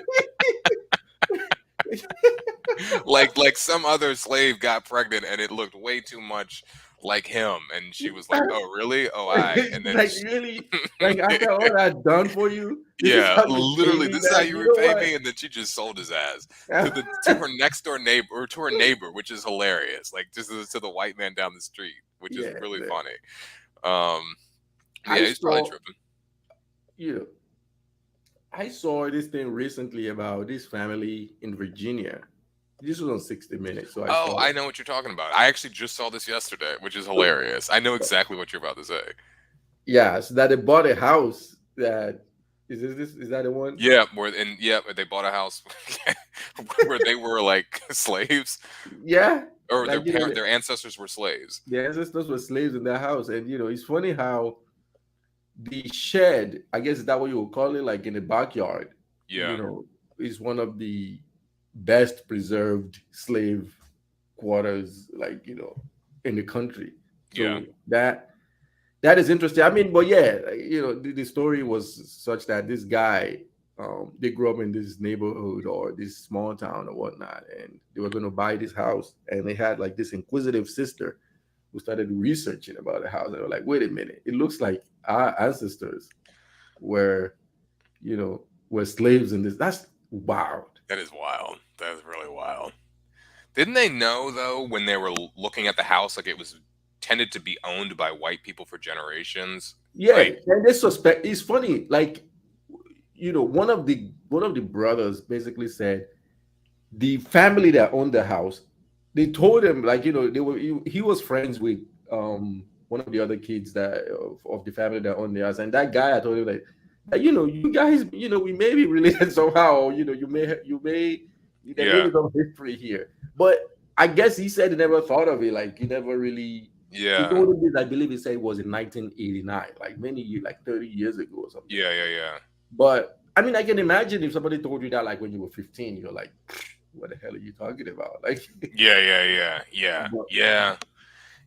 Like some other slave got pregnant, and it looked way too much like him, and she was like, "Oh, really? Oh, I." And then like really, like after all I've done for you, this is yeah, how you pay literally, me this is how back. you You know repay what? me, and then she just sold his ass to her next door neighbor, or to her neighbor, which is hilarious. Like just to the white man down the street, which is Yeah, really man. funny. Um, I yeah, he's probably saw, tripping. you know, I saw this thing recently about this family in Virginia. This was on 60 Minutes, so I Oh, saw I it. know what you're talking about. I actually just saw this yesterday, which is hilarious. I know exactly what you're about to say. Yeah, so that they bought a house that is that the one? Yeah, they bought a house where they were like slaves, Yeah, or like, you know, their ancestors were slaves. the ancestors were slaves in their house, and it's funny how the shed, I guess that what you would call it, like in the backyard, you Yeah, know, is one of the best preserved slave quarters, like, in the country. yeah, So that is interesting. I mean, but yeah, the story was such that this guy, they grew up in this neighborhood or this small town or whatnot, and they were going to buy this house, and they had like this inquisitive sister who started researching about the house. And they were like, wait a minute, it looks like our ancestors were, were slaves in this. That's wild. that is wild. That is really wild. Didn't they know though when they were looking at the house, like it was tended to be owned by white people for generations? Yeah, Like, and they suspect. It's funny, like, one of the brothers basically said the family that owned the house, they told him, like, he was friends with one of the other kids of the family that owned the house, and that guy, I told him, like, you guys, we may be related somehow, or, you may there may yeah, be some history here. But I guess he said he never thought of it, like he never really. He yeah, told him this, I believe he said it was in 1989, like many years, like 30 years ago or something. yeah, yeah, yeah, But I mean, I can imagine if somebody told you that, like when you were 15, you're like, what the hell are you talking about? Like, yeah, yeah, yeah, yeah, but yeah.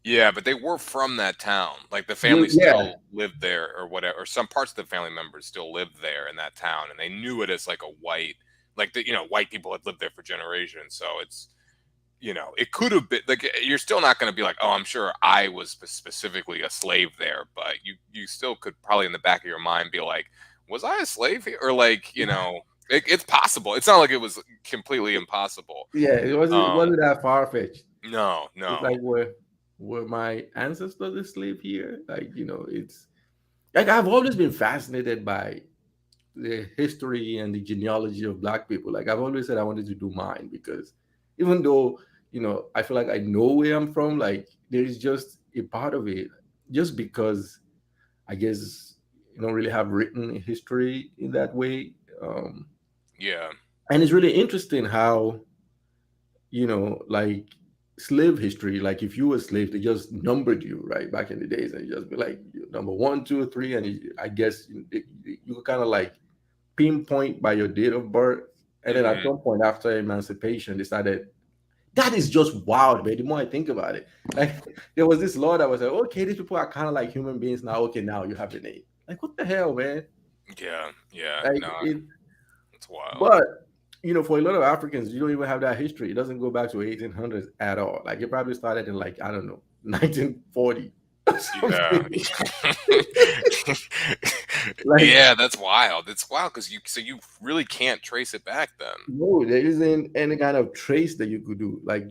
Yeah, but they were from that town. Like the family yeah, still lived there or whatever, or some parts of the family members still lived there in that town, and they knew it as like a white, like white people had lived there for generations. So it's, it could have been like you're still not going to be like, oh, I'm sure I was specifically a slave there, but you still could probably in the back of your mind be like, was I a slave here? Or like, it's possible. It's not like it was completely impossible. yeah, it wasn't that far fetched. No, It's no, like, were my ancestors asleep here? Like, it's like I've always been fascinated by the history and the genealogy of Black people. Like I've always said I wanted to do mine because even though, I feel like I know where I'm from, like there is just a part of it, just because I guess you don't really have written history in that way. yeah, And it's really interesting how, like slave history, like if you were a slave, they just numbered you, right? Back in the days, and you just be like number one, two, three, and I guess you could kind of like pinpoint by your date of birth. And then at hmm, some point after emancipation, they started. That is just wild, man. The more I think about it, like there was this law that was like, okay, these people are kind of like human beings now. Okay, now you have the name. Like, what the hell, man? yeah, yeah. Like No, it, it's wild. but for a lot of Africans, you don't even have that history. It doesn't go back to 1800s at all. Like it probably started in, like, I don't know, 1940 or Yeah. something. Like, Yeah, that's wild. It's wild because you really can't trace it back then. no, there isn't any kind of trace that you could do. Like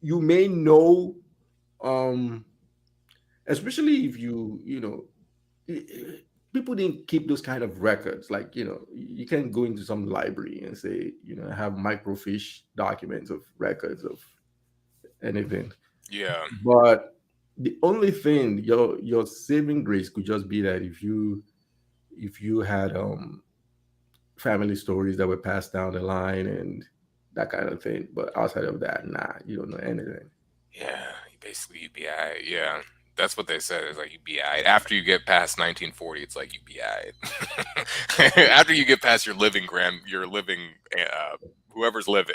you may know, um, especially if people didn't keep those kind of records. Like, you can go into some library and say, have microfiche documents of records of anything. Yeah, But the only thing, your saving grace could just be that if you had family stories that were passed down the line and that kind of thing. But outside of that, nah, you don't know anything. yeah. Basically, you be aight. Yeah, that's what they said. It's like you be aight. After you get past 1940, it's like you be aight. After you get past your living, whoever's living,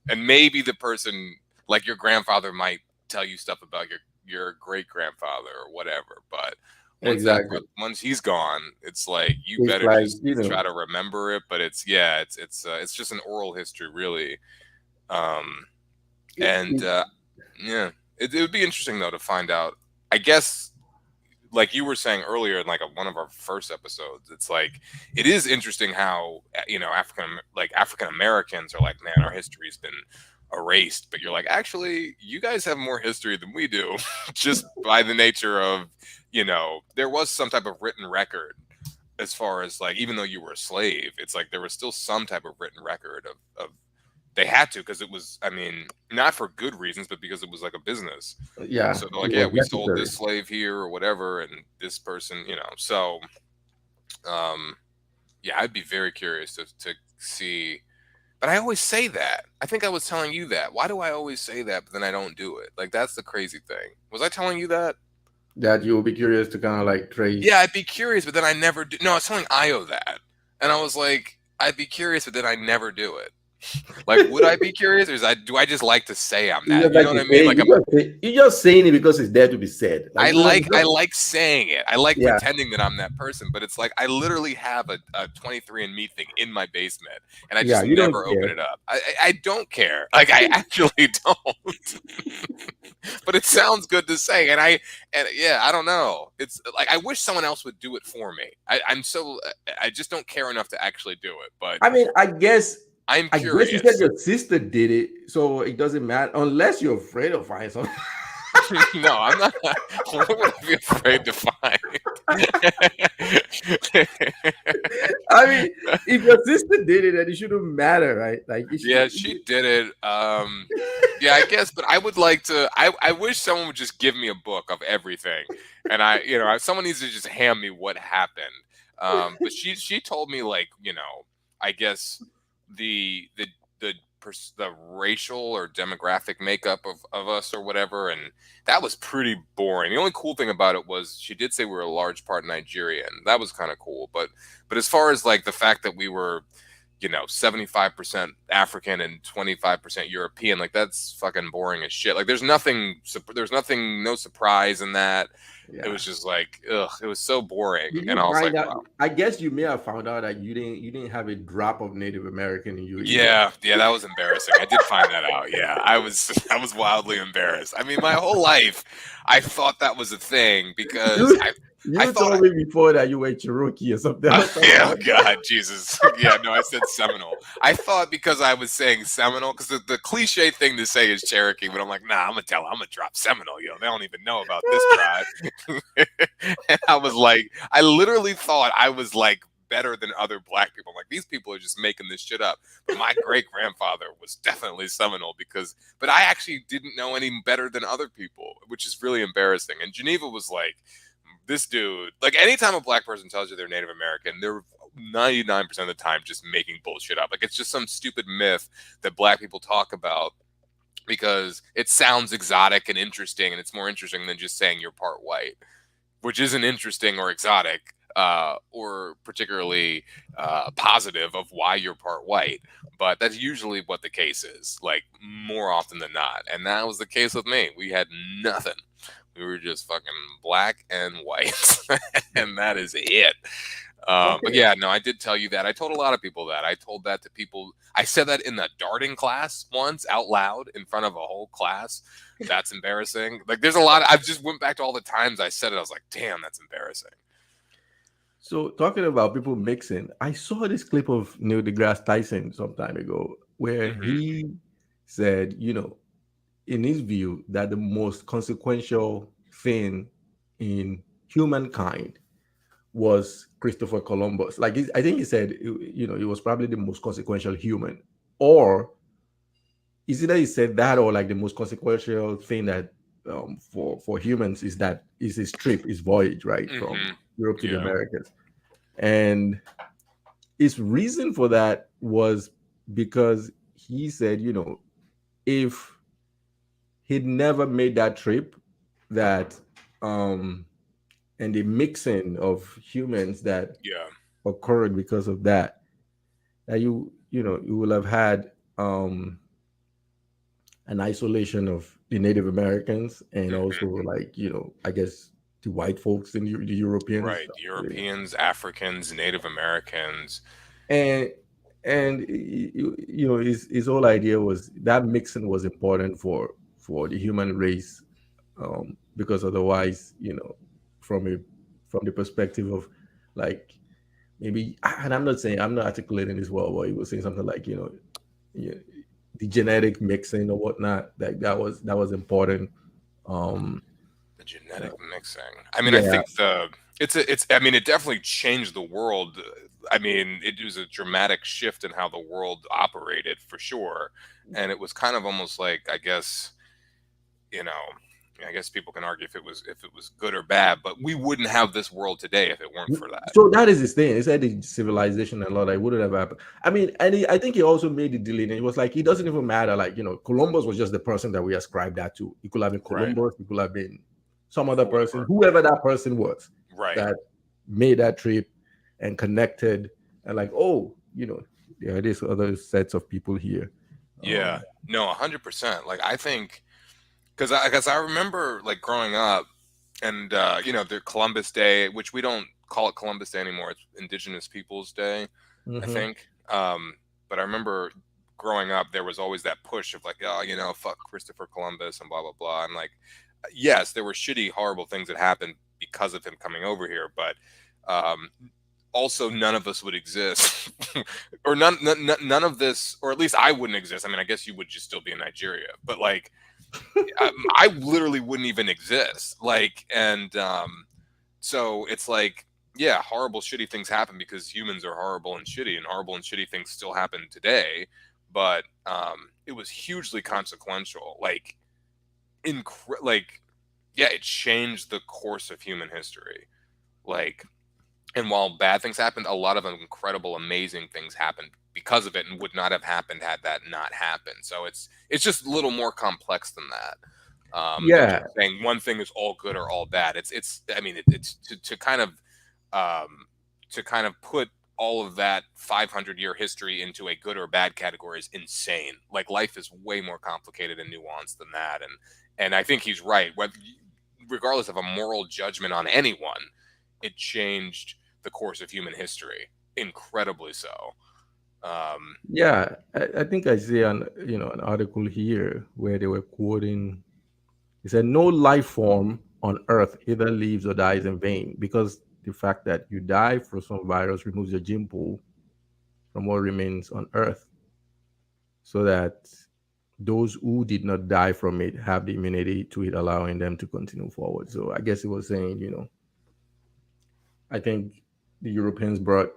and maybe the person like your grandfather might tell you stuff about your great grandfather or whatever. But Exactly. once he's gone, it's like you It's better like, just try to remember it. But it's yeah, it's just an oral history really. Um, it, and it, yeah, it would be interesting though to find out. I guess like you were saying earlier in like one of our first episodes, it's like it is interesting how African Americans are like, man, our history's been erased, but you're like, actually, you guys have more history than we do, just by the nature of there was some type of written record as far as like even though you were a slave, it's like there was still some type of written record of they had to because it was, I mean, not for good reasons, but because it was like a business. Yeah, So they're it like, yeah, was we sold necessary. this slave here or whatever, and this person, So, um, yeah, I'd be very curious to see. But I always say that. I think I was telling you that. Why do I always say that, but then I don't do it? Like that's the crazy thing. Was I telling you that? That you will be curious to kind of like Yeah, trace. I'd be curious, but then I never do. No, I was telling Io that, and I was like, I'd be curious, but then I never do it. Like, would I be curious, or do I just like to say I'm You that? just You like know what to I mean? say Like you just saying it because it's there to be said. Like I like saying it. I like yeah, pretending that I'm that person, but it's like I literally have a 23andMe thing in my basement, and I yeah. just You don't never open care. it up. I don't care. Like I actually don't. But it sounds good to say, and yeah, I don't know. It's like I wish someone else would do it for me. I'm so I just don't care enough to actually do it. But I mean, I'm I guess you said curious. your sister did it, so it doesn't matter unless you're afraid of finding something. No, I'm not. What would I be afraid to find? I mean, if your sister did it, then it shouldn't matter, right? Like it should. Yeah, she did it. Yeah, I guess, but I would like to. I wish someone would just give me a book of everything, and someone needs to just hand me what happened. But she told me like I guess the the the racial or demographic makeup of us or whatever, and that was pretty boring. The only cool thing about it was she did say we were a large part Nigerian. That was kind of cool, but as far as like the fact that we were 75% African and 25% European. Like that's fucking boring as shit. Like there's nothing, no surprise in that. It Yeah. was just like, ugh, it was so boring. Did And you I was like, find out? wow. I guess you may have found out that you didn't have a drop of Native American in you either. Yeah, yeah, that was embarrassing. I did find that out. Yeah, I was wildly embarrassed. I mean, my whole life, I thought that was a thing because You I you thought told me before that you were Cherokee or something. I was like, yeah, what? God, Jesus. Yeah, no, I said Seminole. I thought because I was saying Seminole, because the cliche thing to say is Cherokee, but I'm like, nah, I'm gonna drop Seminole, they don't even know about this tribe. And I was like, I literally thought I was like better than other black people. I'm like, these people are just making this shit up. But my great grandfather was definitely Seminole but I actually didn't know any better than other people, which is really embarrassing. And Geneva was like, this dude, like anytime a black person tells you they're Native American, they're 99% of the time just making bullshit up. Like it's just some stupid myth that black people talk about because it sounds exotic and interesting, and it's more interesting than just saying you're part white, which isn't interesting or exotic. Or particularly positive of why you're part white, but that's usually what the case is, like more often than not. And that was the case with me. We had nothing. We were just fucking black and white, and that is it. But Okay. yeah, no, I did tell you that. I told a lot of people that. I told that to people. I said that in the darting class once out loud in front of a whole class. That's embarrassing. Like, there's a lot. I've just went back to all the times I said it. I was like, damn, that's embarrassing. So talking about people mixing, I saw this clip of Neil deGrasse Tyson some time ago where Hmm. he said, in his view, that the most consequential thing in humankind was Christopher Columbus. Like I think he said, he was probably the most consequential human, or is it that he said that, or like the most consequential thing that for humans is his trip, his voyage, right, from Hmm. Europe to the Yeah. Americas, and his reason for that was because he said, if he'd never made that trip, that um and the mixing of humans that Yeah. occurred because of that, that you will have had an isolation of the Native Americans, and also, Hmm. like, I guess the white folks and the Europeans, Right. Europeans, Africans, Native Americans. and his whole idea was that mixing was important for the human race, because otherwise, from a from the perspective of, like, maybe, and I'm not articulating this well, but he was saying something like, yeah, the genetic mixing or whatnot, like that was important. um The genetic mixing. I mean, I yeah, think I mean, it definitely changed the world. I mean, it was a dramatic shift in how the world operated for sure, and it was kind of almost like, I guess, you know, I guess people can argue if it was good or bad, but we wouldn't have this world today if it weren't for that. So that is his thing. He said the civilization and all that wouldn't have happened. I mean, and I think he also made the delay. And it was like it doesn't even matter. Like Columbus was just the person that we ascribed that to. It could have been Right. Columbus. It could have been some other person, Whoever. whoever that person was Right. that made that trip and connected and like, oh, there are these other sets of people here. Yeah. No, 100%. Like I think because I remember like growing up and the Columbus Day, which we don't call it Columbus Day anymore. It's Indigenous Peoples Day, I Mhm. think. But I remember growing up, there was always that push of like, oh, fuck Christopher Columbus and blah blah blah. And like, yes, there were shitty, horrible things that happened because of him coming over here, but um, also none of us would exist, or none of this, or at least I wouldn't exist. I mean, I guess you would just still be in Nigeria, but like I literally wouldn't even exist. Like, and so it's like, yeah, horrible, shitty things happen because humans are horrible and horrible and shitty things still happen today. But it was hugely consequential. Like, like, yeah, it changed the course of human history. Like, and while bad things happened, a lot of incredible, amazing things happened because of it, and would not have happened had that not happened. So it's just a little more complex than that. Than just Yeah, saying one thing is all good or all bad. It's I mean it's um, to kind of put all of that 500-year history into a good or bad category is insane. Like life is way more complicated and nuanced than that, and I think he's right. Regardless of a moral judgment on anyone, it changed the course of human history incredibly so. Um, yeah. I think I see an article here where they were quoting. He said, no life form on Earth either lives or dies in vain because the fact that you die from some virus removes your gene pool from what remains on Earth, so that those who did not die from it have the immunity to it, allowing them to continue forward. So I guess it was saying, I think the Europeans brought,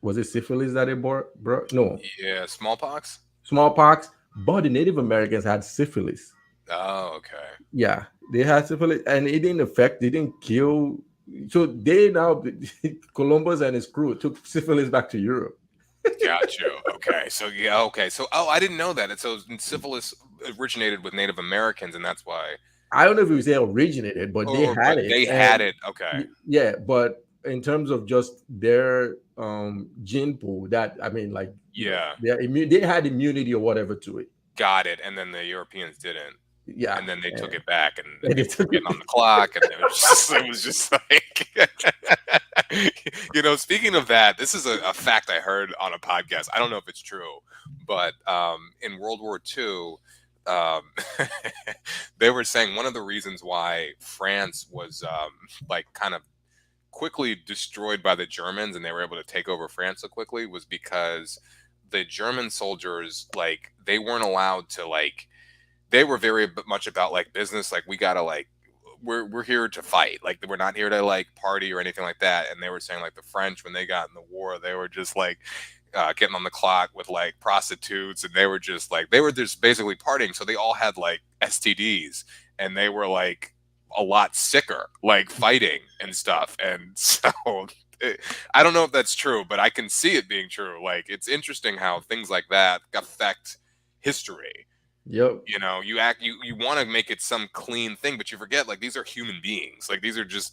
was it syphilis that they brought? No, yeah, smallpox. smallpox, but the Native Americans had syphilis. Oh, okay. Yeah, they had syphilis, and it didn't affect, they didn't kill. So they now, Columbus and his crew took syphilis back to Europe. Got you. Okay. So yeah. Okay. So I didn't know that. And so syphilis originated with Native Americans, and that's why. I don't know if it was they originated, but they Or had but it, they had and it. Okay. yeah, but in terms of just their gene pool, that I mean, like Yeah. they had immunity or whatever to it. Got it. And then the Europeans didn't, Yeah, and then they took and, it back, and and they people were took getting it. on the clock, and it was just like, Speaking of that, this is a fact I heard on a podcast. I don't know if it's true, but in World War II, um, they were saying one of the reasons why France was like kind of quickly destroyed by the Germans and they were able to take over France so quickly was because the German soldiers, like, they weren't allowed to, like, they were very much about like business, like we gotta like we're here to fight, like we're not here to like party or anything like that. And they were saying like the French, when they got in the war, they were just like getting on the clock with like prostitutes, and they were just basically partying, so they all had like STDs, and they were like a lot sicker, like fighting and stuff. And so I don't know if that's true, but I can see it being true. Like, it's interesting how things like that affect history. Yep. You want to make it some clean thing, but you forget, like, these are human beings. Like, these are just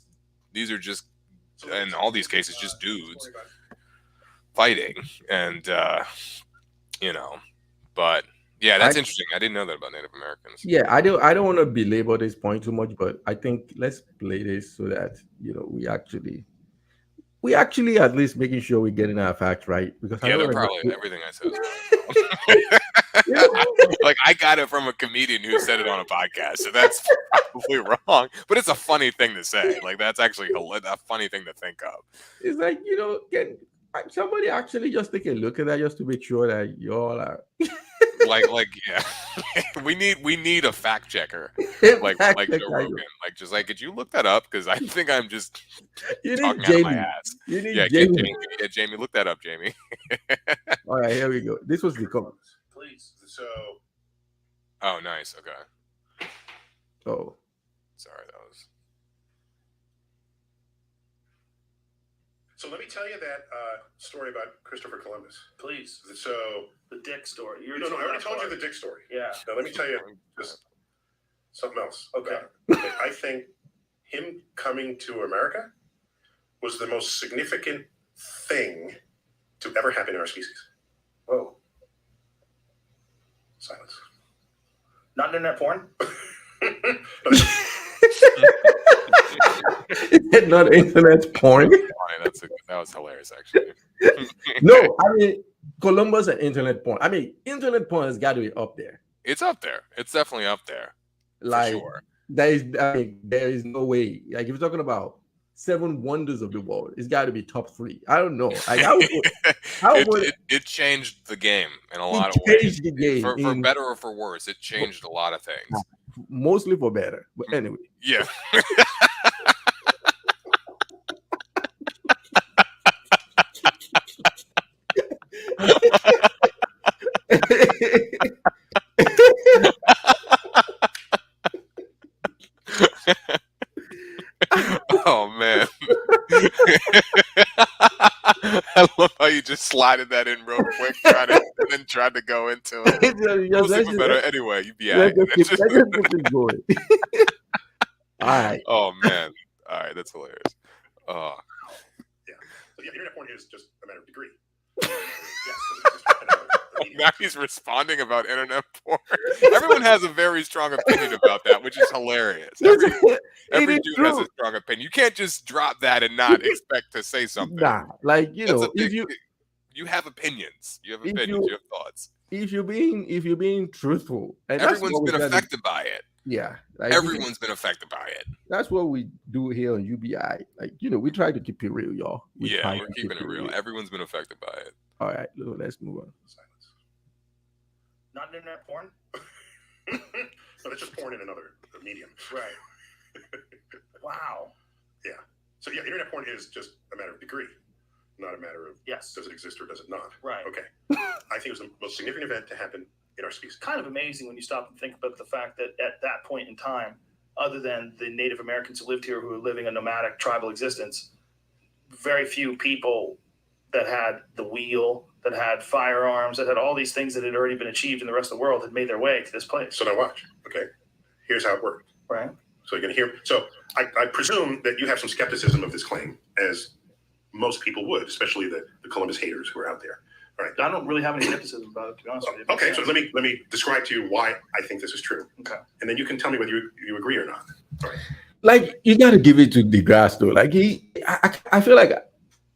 in all these cases just dudes fighting. And you know but yeah, I that's interesting. I didn't know that about Native Americans. Yeah, I don't want to belabor this point too much, but I think let's play this so that we actually at least making sure we're getting our facts right, because I Yeah, don't they're want probably, to everything I said is probably wrong. Like, I got it from a comedian who said it on a podcast, so that's probably wrong, but it's a funny thing to say. Like, that's actually a funny thing to think of. it's like, can somebody actually just take a look at that just to make sure that y'all are yeah. we need a fact checker, Fact like check, Joe I Rogan. know. Like, just like, could you look that up? Because I think I'm just You need talking out of my Jamie. ass. You Yeah, need get Jamie. Jamie. Yeah, Jamie, look that up, Jamie. All right, here we go. This was the comment. Please. So, oh, nice. Okay, Oh, sorry, that was. So let me tell you that story about Christopher Columbus. Please. So The dick story. no, I already told you the dick story. Yeah. Now let me tell you just something else. Okay. I think him coming to America was the most significant thing to ever happen in our species. Whoa. Silence. Not internet porn? not internet porn. Fine, that was hilarious, actually. No, I mean Columbus and internet porn. I mean, internet porn has got to be up there. It's up there. It's definitely up there. Like, for sure. there is no way. Like, if you're talking about 7 wonders of the world, it's got to be top 3. I don't know. Like, it changed the game in a lot it of ways. changed the game For better or for worse. It changed a lot of things. Mostly for better. But anyway. Yeah. Oh man. I love how you just slided that in real quick, and then tried to go into it. Mostly better anyway. You be aight. Let's just keep it going. All right. Oh man. All right, that's hilarious. Yeah. So yeah, internet porn is just a matter of degree. Now he's responding about internet porn. Everyone has a very strong opinion about that, which is hilarious. Every dude has a strong opinion. You can't just drop that and not expect to say something. Nah, like if you have opinions, you have thoughts. If you're being truthful, and everyone's been affected by it. Yeah, like, everyone's been affected by it. That's what we do here on UBI. Like, we try to keep it real, y'all. We're keeping it real. Everyone's been affected by it. All right, let's move on. Silence. Not internet porn? No, that's just porn in another medium. Right. Wow. Yeah. So yeah, internet porn is just a matter of degree, not a matter of does it exist or does it not. Right. Okay. I think it was the most significant event to happen in our species. Kind of amazing when you stop and think about the fact that at that point in time, other than the Native Americans who lived here, who were living a nomadic tribal existence, very few people that had the wheel, that had firearms, that had all these things that had already been achieved in the rest of the world had made their way to this place. So now watch. Okay. Here's how it worked. Right. So you're going to hear. So I presume that you have some skepticism of this claim, as most people would, especially the Columbus haters who are out there. All right. I don't really have any skepticism about it, to be honest with you. Okay, so let me describe to you why I think this is true. Okay. And then you can tell me whether you agree or not. All right. Like, you got to give it to DeGrasse though. Like, I feel like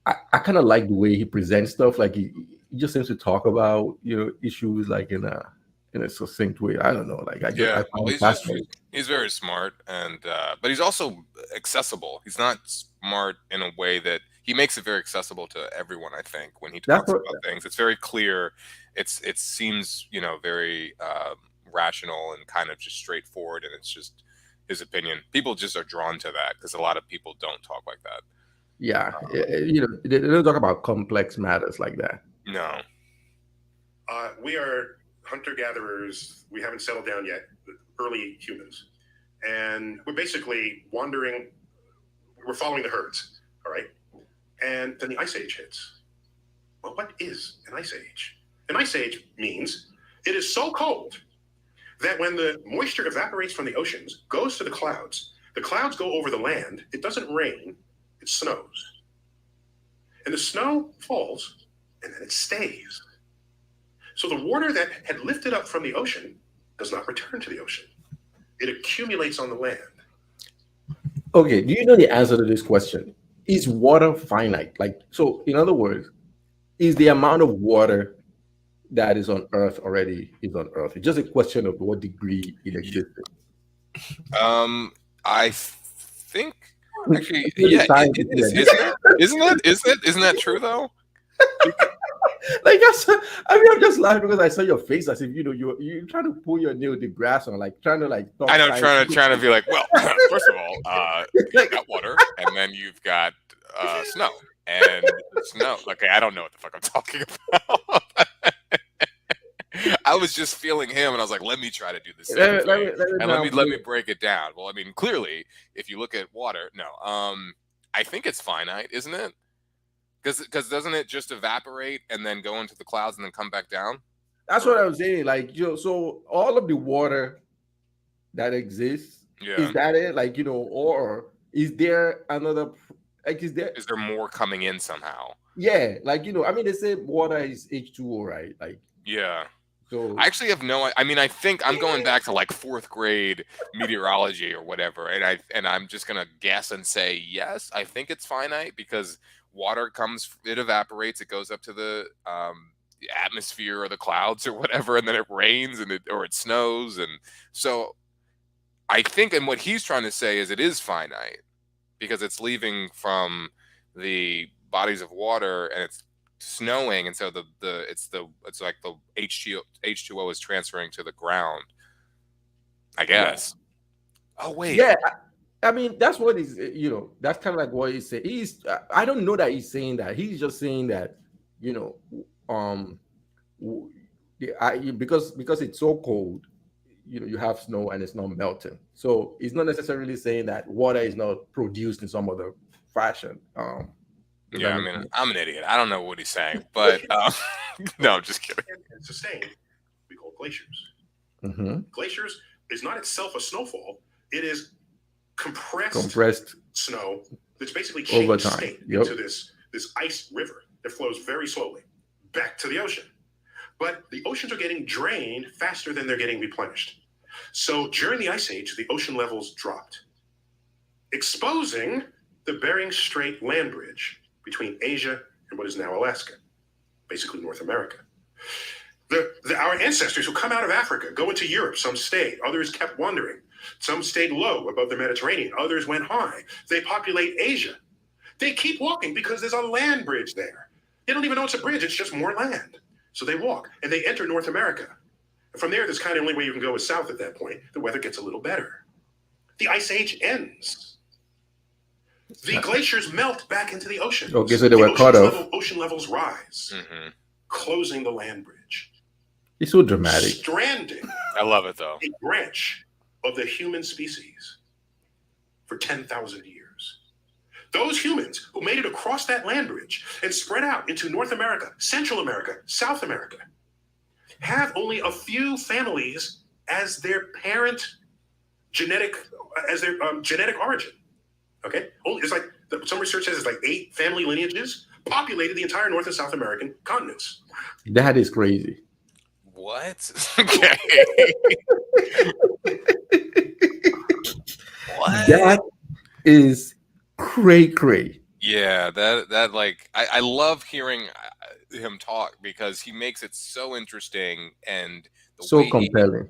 I kind of like the way he presents stuff. Like, he just seems to talk about issues like in a succinct way. I don't know. Like, I find he's very smart, and but he's also accessible. He's not smart in a way that he makes it very accessible to everyone. I think when he talks about things, it's very clear. It seems very rational and kind of just straightforward, and it's just his opinion. People just are drawn to that because a lot of people don't talk like that. Yeah, they don't talk about complex matters like that. No. We are hunter-gatherers. We haven't settled down yet, early humans. And we're basically wandering. We're following the herds, all right? And then the Ice Age hits. Well, what is an Ice Age? An Ice Age means it is so cold that when the moisture evaporates from the oceans, goes to the clouds go over the land, it doesn't rain, it snows. And the snow falls, and then it stays. So the water that had lifted up from the ocean does not return to the ocean. It accumulates on the land. Okay, do you know the answer to this question? Is water finite? Like, so in other words, is the amount of water that is on Earth already is on Earth? It's just a question of what degree it exists. I think actually, yeah, it is. Isn't it? Isn't that true though? Like I mean, I'm just laughing because I saw your face as if you're trying to pull your nail with the grass on, like trying to like talk I know, science. trying to be like, well, first of all, you've got water, and then you've got snow, and snow. Okay, I don't know what the fuck I'm talking about. I was just feeling him, and I was like, let me try to do the same Let thing, me and now let me break it down. Well, I mean, clearly, if you look at water, no, I think it's finite, isn't it? Because doesn't it just evaporate and then go into the clouds and then come back down? That's what I'm saying. Like, so all of the water that exists, is Yeah. that it? Like, or is there another, like, Is there more coming in somehow? yeah, like, I mean, they say water is H2O, right? Like, Yeah. so I actually have no. I mean, I think I'm going back to like fourth grade meteorology or whatever, and I'm just gonna guess and say yes. I think it's finite because water comes, it evaporates, it goes up to the atmosphere or the clouds or whatever, and then it rains or it snows, and so I think, and what he's trying to say is it is finite because it's leaving from the bodies of water and it's snowing, and so it's like the H2O is transferring to the ground, I guess. Oh wait. yeah, I mean, that's what he's, that's kind of like what he's saying. I don't know that he's saying that. He's just saying that, you know, because it's so cold, you have snow and it's not melting. So it's not necessarily saying that water is not produced in some other fashion. Yeah, I mean, I'm an idiot. I don't know what he's saying, but no, I'm just kidding. And sustained, we call glaciers. Mm-hmm. Glaciers is not itself a snowfall. It is compressed snow that's basically over changed time state into this ice river that flows very slowly back to the ocean. But the oceans are getting drained faster than they're getting replenished. So during the Ice Age, the ocean levels dropped, exposing the Bering Strait land bridge between Asia and what is now Alaska, basically North America. Our ancestors who come out of Africa go into Europe. Some stayed, others kept wandering. Some stayed low above the Mediterranean, others went high. They populate Asia. They keep walking because there's a land bridge there. They don't even know it's a bridge, it's just more land. So they walk and they enter North America. And from there, there's kind of the only way you can go is south at that point. The weather gets a little better. The Ice Age ends. The glaciers melt back into the ocean. Okay, so they were cut off. Ocean levels rise, closing the land bridge. It's so dramatic. Stranding. I love it though. A branch of the human species for 10,000 years. Those humans who made it across that land bridge and spread out into North America, Central America, South America, have only a few families as their genetic origin. Okay, it's like some research says it's like 8 family lineages populated the entire North and South American continents. That is crazy. What? Okay. What? That is cray. Yeah, that like I love hearing him talk because he makes it so interesting and so compelling,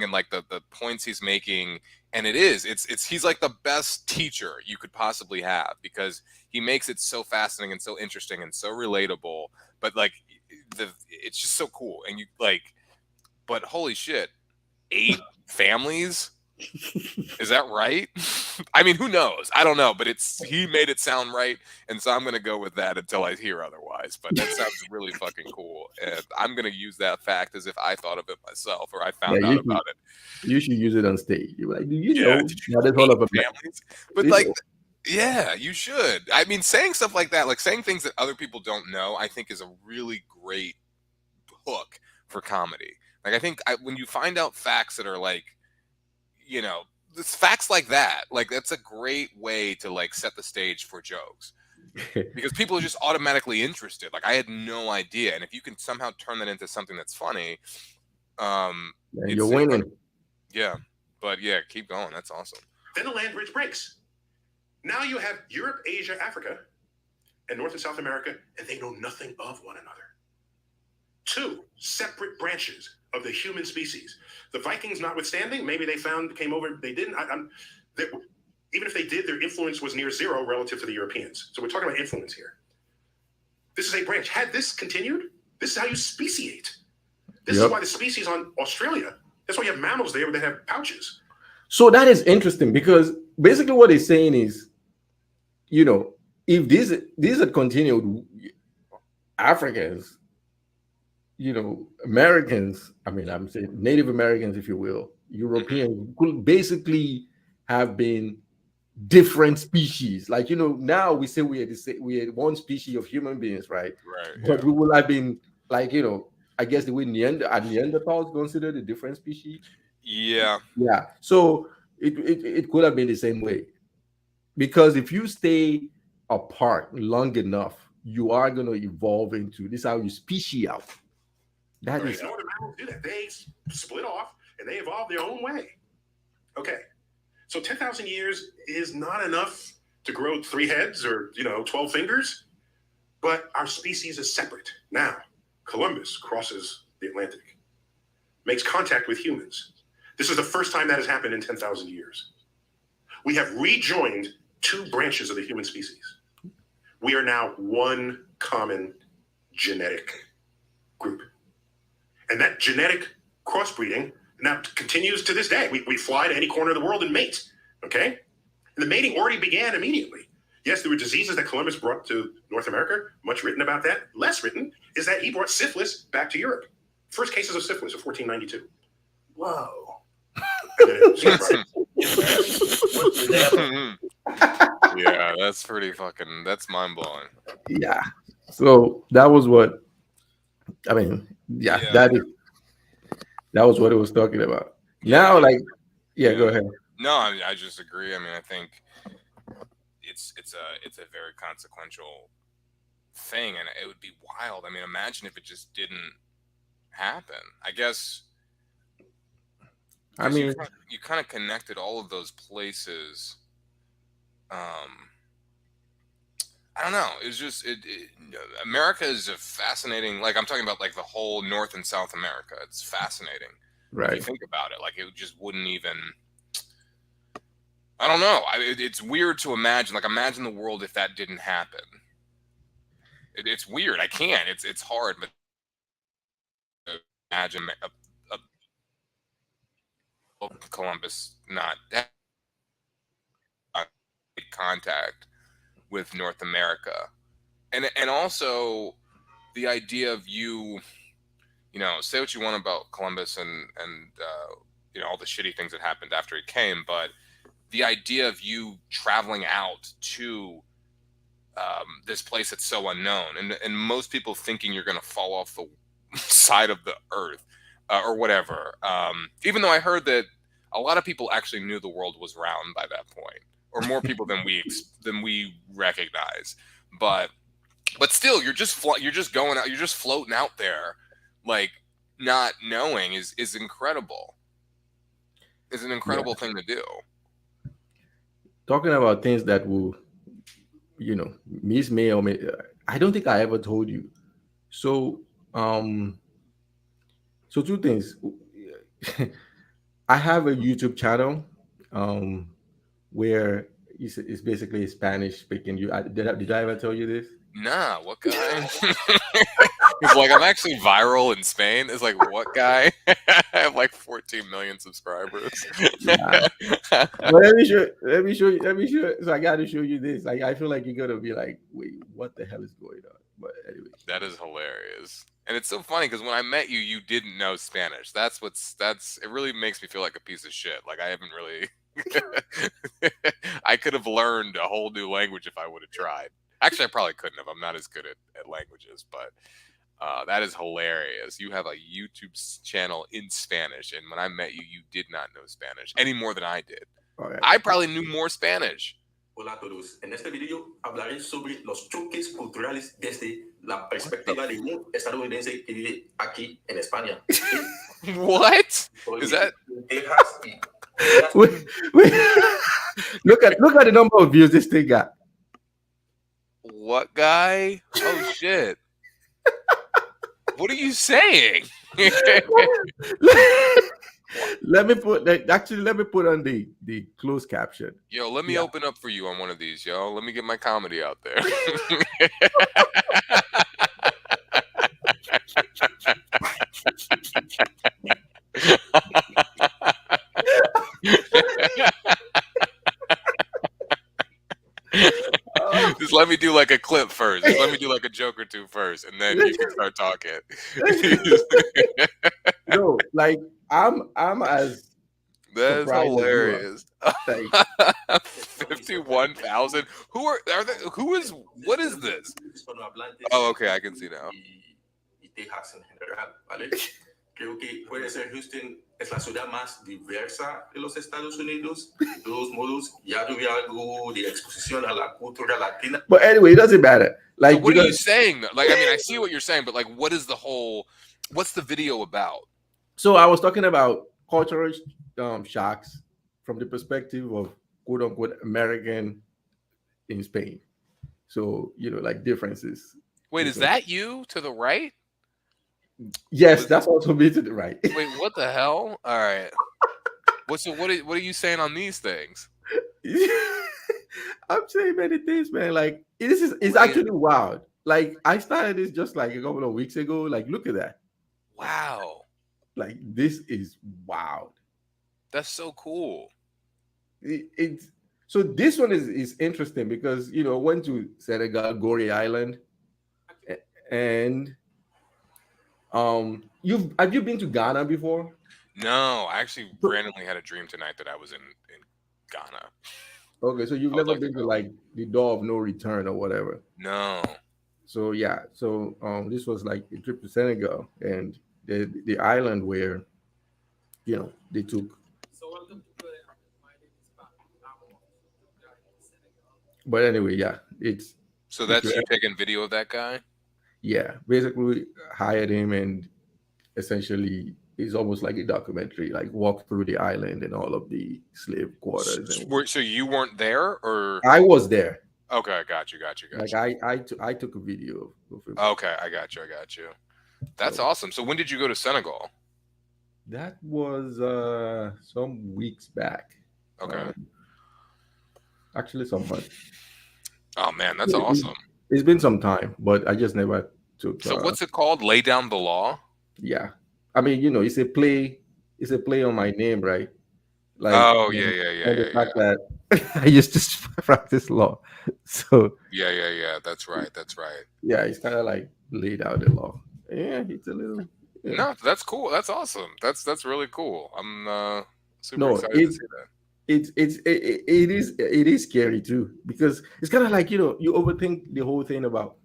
and like the points he's making, and it's he's like the best teacher you could possibly have because he makes it so fascinating and so interesting and so relatable, but like it's just so cool, and you like, but holy shit, 8 families. Is that right? I mean, who knows? I don't know, but he made it sound right, and so I'm gonna go with that until I hear otherwise. But that sounds really fucking cool, and I'm gonna use that fact as if I thought of it myself or I found out about it. You should use it on stage. You're like, do you know? Did you know all of families? But like, yeah, you should. I mean, saying stuff like that, like saying things that other people don't know, I think is a really great hook for comedy. Like, I think when you find out facts that are like, facts like that, like that's a great way to like set the stage for jokes because people are just automatically interested. Like I had no idea, and if you can somehow turn that into something that's funny, you're winning. Yeah, but yeah, keep going. That's awesome. Then the land bridge breaks. Now you have Europe, Asia, Africa, and North and South America, and they know nothing of one another. 2 separate branches of the human species. The Vikings notwithstanding, maybe they came over, they didn't. Even if they did, their influence was near zero relative to the Europeans. So we're talking about influence here. This is a branch. Had this continued, this is how you speciate. This Yep. is why the species on Australia, that's why you have mammals there that have pouches. So that is interesting because basically what he's saying is, if these had continued, Africans, Americans, I mean, I'm saying Native Americans, if you will, Europeans could basically have been different species. Like, now we say we had one species of human beings, right? Right. But Yeah. we would have been like, I guess the way Neanderthals considered a different species. Yeah. Yeah. So it could have been the same way. Because if you stay apart long enough, you are going to evolve into this is how you species out. That Right? is No other mammals do that. They split off and they evolved their own way. Okay. So 10,000 years is not enough to grow 3 heads or, 12 fingers, but our species is separate. Now, Columbus crosses the Atlantic, makes contact with humans. This is the first time that has happened in 10,000 years. We have rejoined 2 branches of the human species. We are now one common genetic group. And that genetic crossbreeding now continues to this day. We fly to any corner of the world and mate, okay? And the mating already began immediately. Yes, there were diseases that Columbus brought to North America, much written about that. Less written is that he brought syphilis back to Europe. First cases of syphilis of 1492. Whoa. And then it Yeah, that's pretty fucking. That's mind blowing. yeah. So that was what I mean. Yeah, Yeah. that was what it was talking about. Now, like, go ahead. No, I just agree. I mean, I think it's a very consequential thing, and it would be wild. I mean, imagine if it just didn't happen. I guess. I mean, you kind of connected all of those places. I don't know. It's just America is a fascinating. Like I'm talking about, like the whole North and South America. It's fascinating. If you right. think about it, like it just wouldn't even. I don't know. It's weird to imagine. Like imagine the world if that didn't happen. It's weird. I can't. It's hard, but imagine a Columbus not contact with North America, and also the idea of you say what you want about Columbus and all the shitty things that happened after he came, but the idea of you traveling out to this place that's so unknown, and most people thinking you're going to fall off the side of the earth or whatever. Even though I heard that a lot of people actually knew the world was round by that point, or more people than we recognize. But still, you're just going out, you're just floating out there, like not knowing is incredible. Is an incredible thing to do. Talking about things that will, miss me or I don't think I ever told you. So, so 2 things. I have a YouTube channel, where it's basically Spanish speaking. Did I ever tell you this? Nah, what guy? It's like I'm actually viral in Spain. It's like, what guy? I have like 14 million subscribers. Nah. But let me show you. So I got to show you this. Like I feel like you're gonna be like, wait, what the hell is going on? But anyway, that is hilarious, and it's so funny because when I met you, you didn't know Spanish. It really makes me feel like a piece of shit. Like I haven't really. I could have learned a whole new language if I would have tried. Actually, I probably couldn't have. I'm not as good at languages, but that is hilarious. You have a YouTube channel in Spanish, and when I met you, you did not know Spanish any more than I did. okay. I probably knew more Spanish. Hola a todos. En este video hablaré sobre los choques culturales desde la perspectiva de un estadounidense que vive aquí en España. What? Is that? Texas y Wait. look at the number of views this thing got. What guy? Oh shit! What are you saying? Let me put on the closed caption. Yo, let me open up for you on one of these, yo. Let me get my comedy out there. Just let me do like a clip first. Just let me do like a joke or two first, and then you can start talking. No, like I'm as That is surprised as you are. hilarious. Like 51,000. Are they, who is what is this? Hispanohablantes Oh, okay, I can see now. y Texas en general, ¿vale? Creo que puede ser Houston es la ciudad más diversa de los Estados Unidos. De todos modos, ya tuve algo de exposición a la cultura latina. but anyway, it doesn't matter. Like So what are you because saying? Like, I mean, I see what you're saying, but like, what is the whole? What's the video about? so I was talking about cultural shocks from the perspective of quote unquote American in Spain. So like differences. Wait, is that you to the right? Yes, that's also me to the right. Wait, what the hell? All right. What are you saying on these things? I'm saying many things, man. Like it's Wait. actually wild. Like I started this just like a couple of weeks ago. Like look at that. Wow, Like this is wild. that's so cool. It's so this one is interesting because went to Senegal, Gorée Island, and have you been to Ghana before? No, I actually randomly had a dream tonight that I was in Ghana. Okay, so you've I would never like to been to go. like the door of no return or whatever. No. So yeah, so this was like a trip to Senegal and the island where they took. But anyway, yeah, it's So if that's you you taking video of that guy? yeah, basically hired him and essentially it's almost like a documentary, like walk through the island and all of the slave quarters. And So you weren't there, or I was there. okay, got you. Like I took a video of him. Okay, I got you. That's So awesome. So when did you go to Senegal? that was some weeks back. Okay. Actually, some months. Oh man, that's It- awesome. It's been some time, but I just never took. So what's it called? Lay down the law? Yeah, I mean, it's a play. It's a play on my name, right? Like, Oh yeah, and the yeah. fact that I used to practice law, so Yeah. That's right. yeah, it's kind of like laid out the law. Yeah, it's a little. Yeah. No, that's cool. That's awesome. That's really cool. I'm super No, excited to see that. it is scary too because it's kind of like you overthink the whole thing about.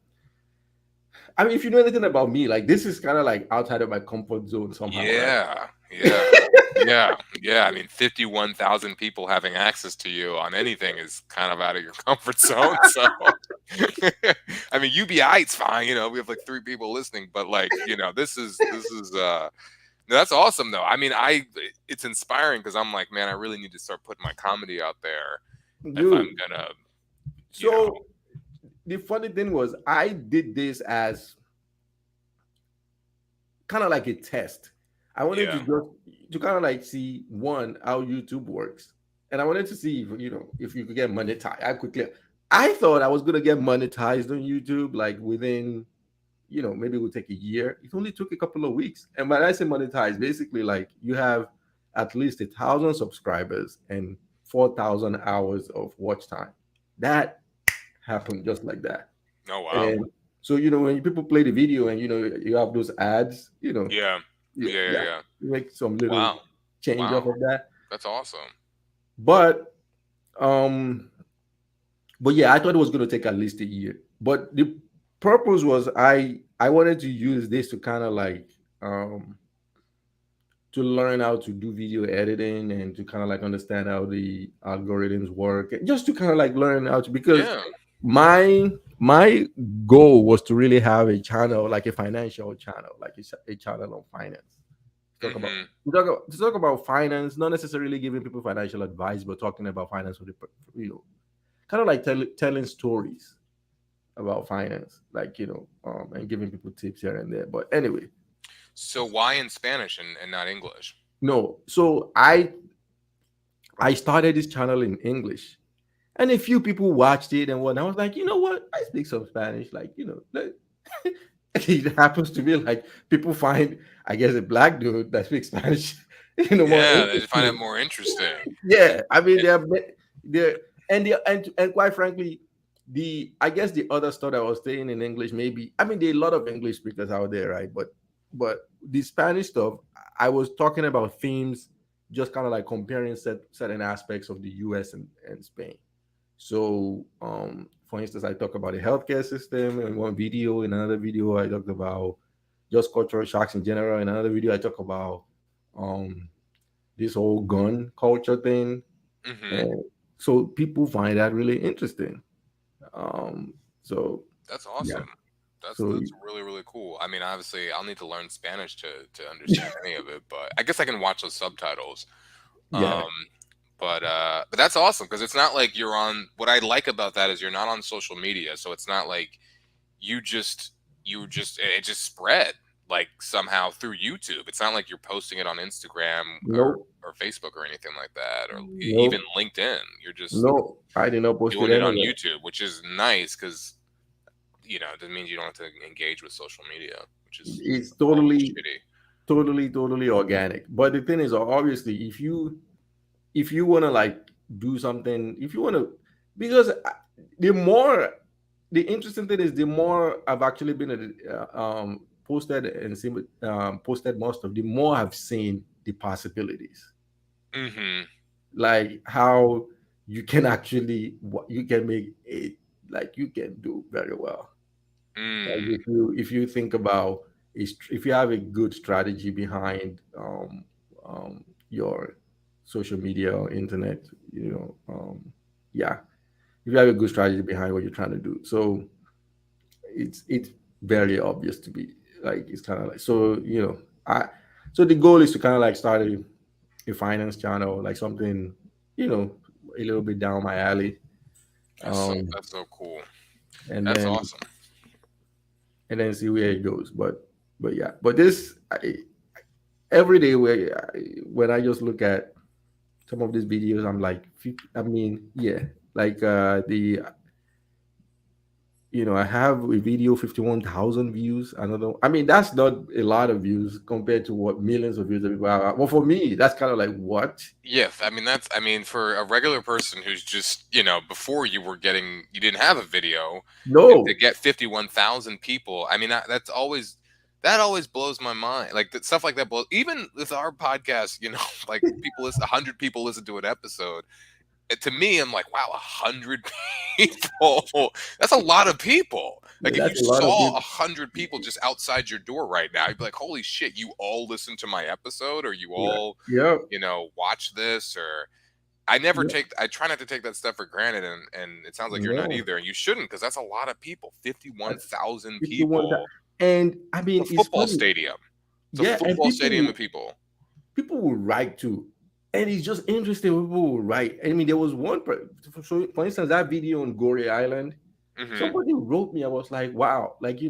I mean, if you know anything about me, like this is kind of like outside of my comfort zone somehow, right? Yeah. I mean, 51,000 people having access to you on anything is kind of out of your comfort zone. So, I mean, Be Aiight's fine. We have like 3 people listening, but like, this is that's awesome though. I mean, it's inspiring because I'm like, man, I really need to start putting my comedy out there if Dude, I'm gonna. so the funny thing was, I did this as kind of like a test. I wanted to kind of like see how YouTube works, and I wanted to see if you could get monetized. I thought I was gonna get monetized on YouTube like within maybe it would take a year. It only took a couple of weeks, and when I say monetized, basically like you have at least 1,000 subscribers and 4,000 hours of watch time. That happened just like that. Oh wow. And so when people play the video and you have those ads, Yeah. you make some little Wow. change off of that. That's awesome. But yeah, I thought it was going to take at least a year. But the purpose was I wanted to use this to kind of like to learn how to do video editing and to kind of like understand how the algorithms work, just to kind of like learn how to, because my goal was to really have a channel, like a financial channel, like a channel on finance. To talk about finance, not necessarily giving people financial advice, but talking about finance with kind of like telling stories about finance, like and giving people tips here and there. But anyway, so why in Spanish and not English? No, so I started this channel in English, and a few people watched it, and I was like, you know what, I speak some Spanish, like it happens to be like people find, I guess, a black dude that speaks Spanish, more Yeah, they find it interesting. more interesting. Yeah, I mean, Yeah. they're and quite frankly, the I guess the other stuff that I was saying in English, maybe I mean there are a lot of English speakers out there, right? But the Spanish stuff, I was talking about themes, just kind of like comparing certain aspects of the U.S. and Spain. So, for instance, I talk about the healthcare system in one video. In another video, I talked about just cultural shocks in general. In another video, I talk about um, this whole gun culture thing, Hmm. and so people find that really interesting. Um, so That's yeah, awesome. That's so that's really really cool. I mean, obviously, I'll need to learn Spanish to understand any of it, but I guess I can watch those subtitles. yeah, Um, but that's awesome because it's not like you're on. What I like about that is you're not on social media, so it's not like you just it just spread like somehow through YouTube. It's not like you're posting it on Instagram no, or Facebook or anything like that, or even no, LinkedIn. You're just no, I did not post it doing it on anywhere. YouTube, which is nice because that means you don't have to engage with social media, which is It's always totally, shitty. totally organic. But the thing is, obviously, if you want to like do something, if you want to, because the more, the interesting thing is the more I've actually been posted and seen, posted most of, the more I've seen the possibilities, Hmm. like how you can actually, what you can make it, like you can do very well. Like Mm. if you think about if you have a good strategy behind your social media or internet, yeah, if you have a good strategy behind what you're trying to do, so it's very obvious to be like it's kind of like so I so the goal is to kind of like start a finance channel, like something you know a little bit down my alley, um, That's so cool. and That's then awesome. see where it goes. But yeah, but every day when I just look at some of these videos, I'm like, I mean, yeah, like the I have a video 51,000 views. Another, I mean, that's not a lot of views compared to what millions of views that people have. Well, for me, that's kind of like what? Yeah, I mean for a regular person who's just before you didn't have a video and to No, get 51,000 people. I mean that always blows my mind. Like that stuff like that blows even with our podcast. Like 100 people listen to an episode. To me, I'm like, wow, 100 people. That's a lot of people. Like, if you that's a lot of saw people. 100 people just outside your door right now, you'd be like, holy shit, you all listen to my episode, or you Yeah, all, yeah, watch this, or yeah. I try not to take that stuff for granted, and it sounds like you're not No, either, and you shouldn't, because that's a lot of people. that's 51,000 51. people. And I It's mean, a it's football funny. stadium. It's a Yeah, and football stadium of people. people will write too, and it's just interesting when people will write. I mean, there was one so for instance, that video on Gorey Island, Hmm. somebody wrote me. I was like, wow, like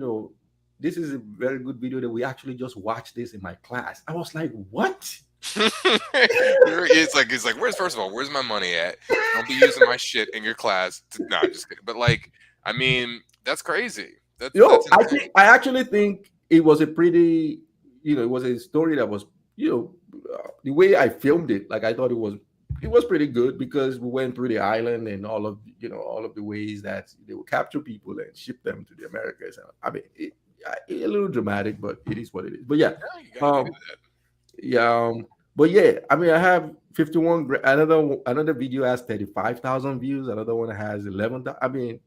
this is a very good video that we actually just watched this in my class. I was like, what? It's like, first of all, where's my money at? Don't be using my shit in your class. No, I'm just kidding. But like, I mean, that's crazy. That's insane. I actually think it was a pretty, it was a story that was, the way I filmed it, like I thought it was pretty good because we went through the island and all of the ways that they would capture people and ship them to the Americas. I mean, a little dramatic, but it is what it is. But yeah, Yeah, you gotta do um, that. yeah, but yeah, I mean, I have 51. Another video has 35,000 views. Another one has 11,000. I mean,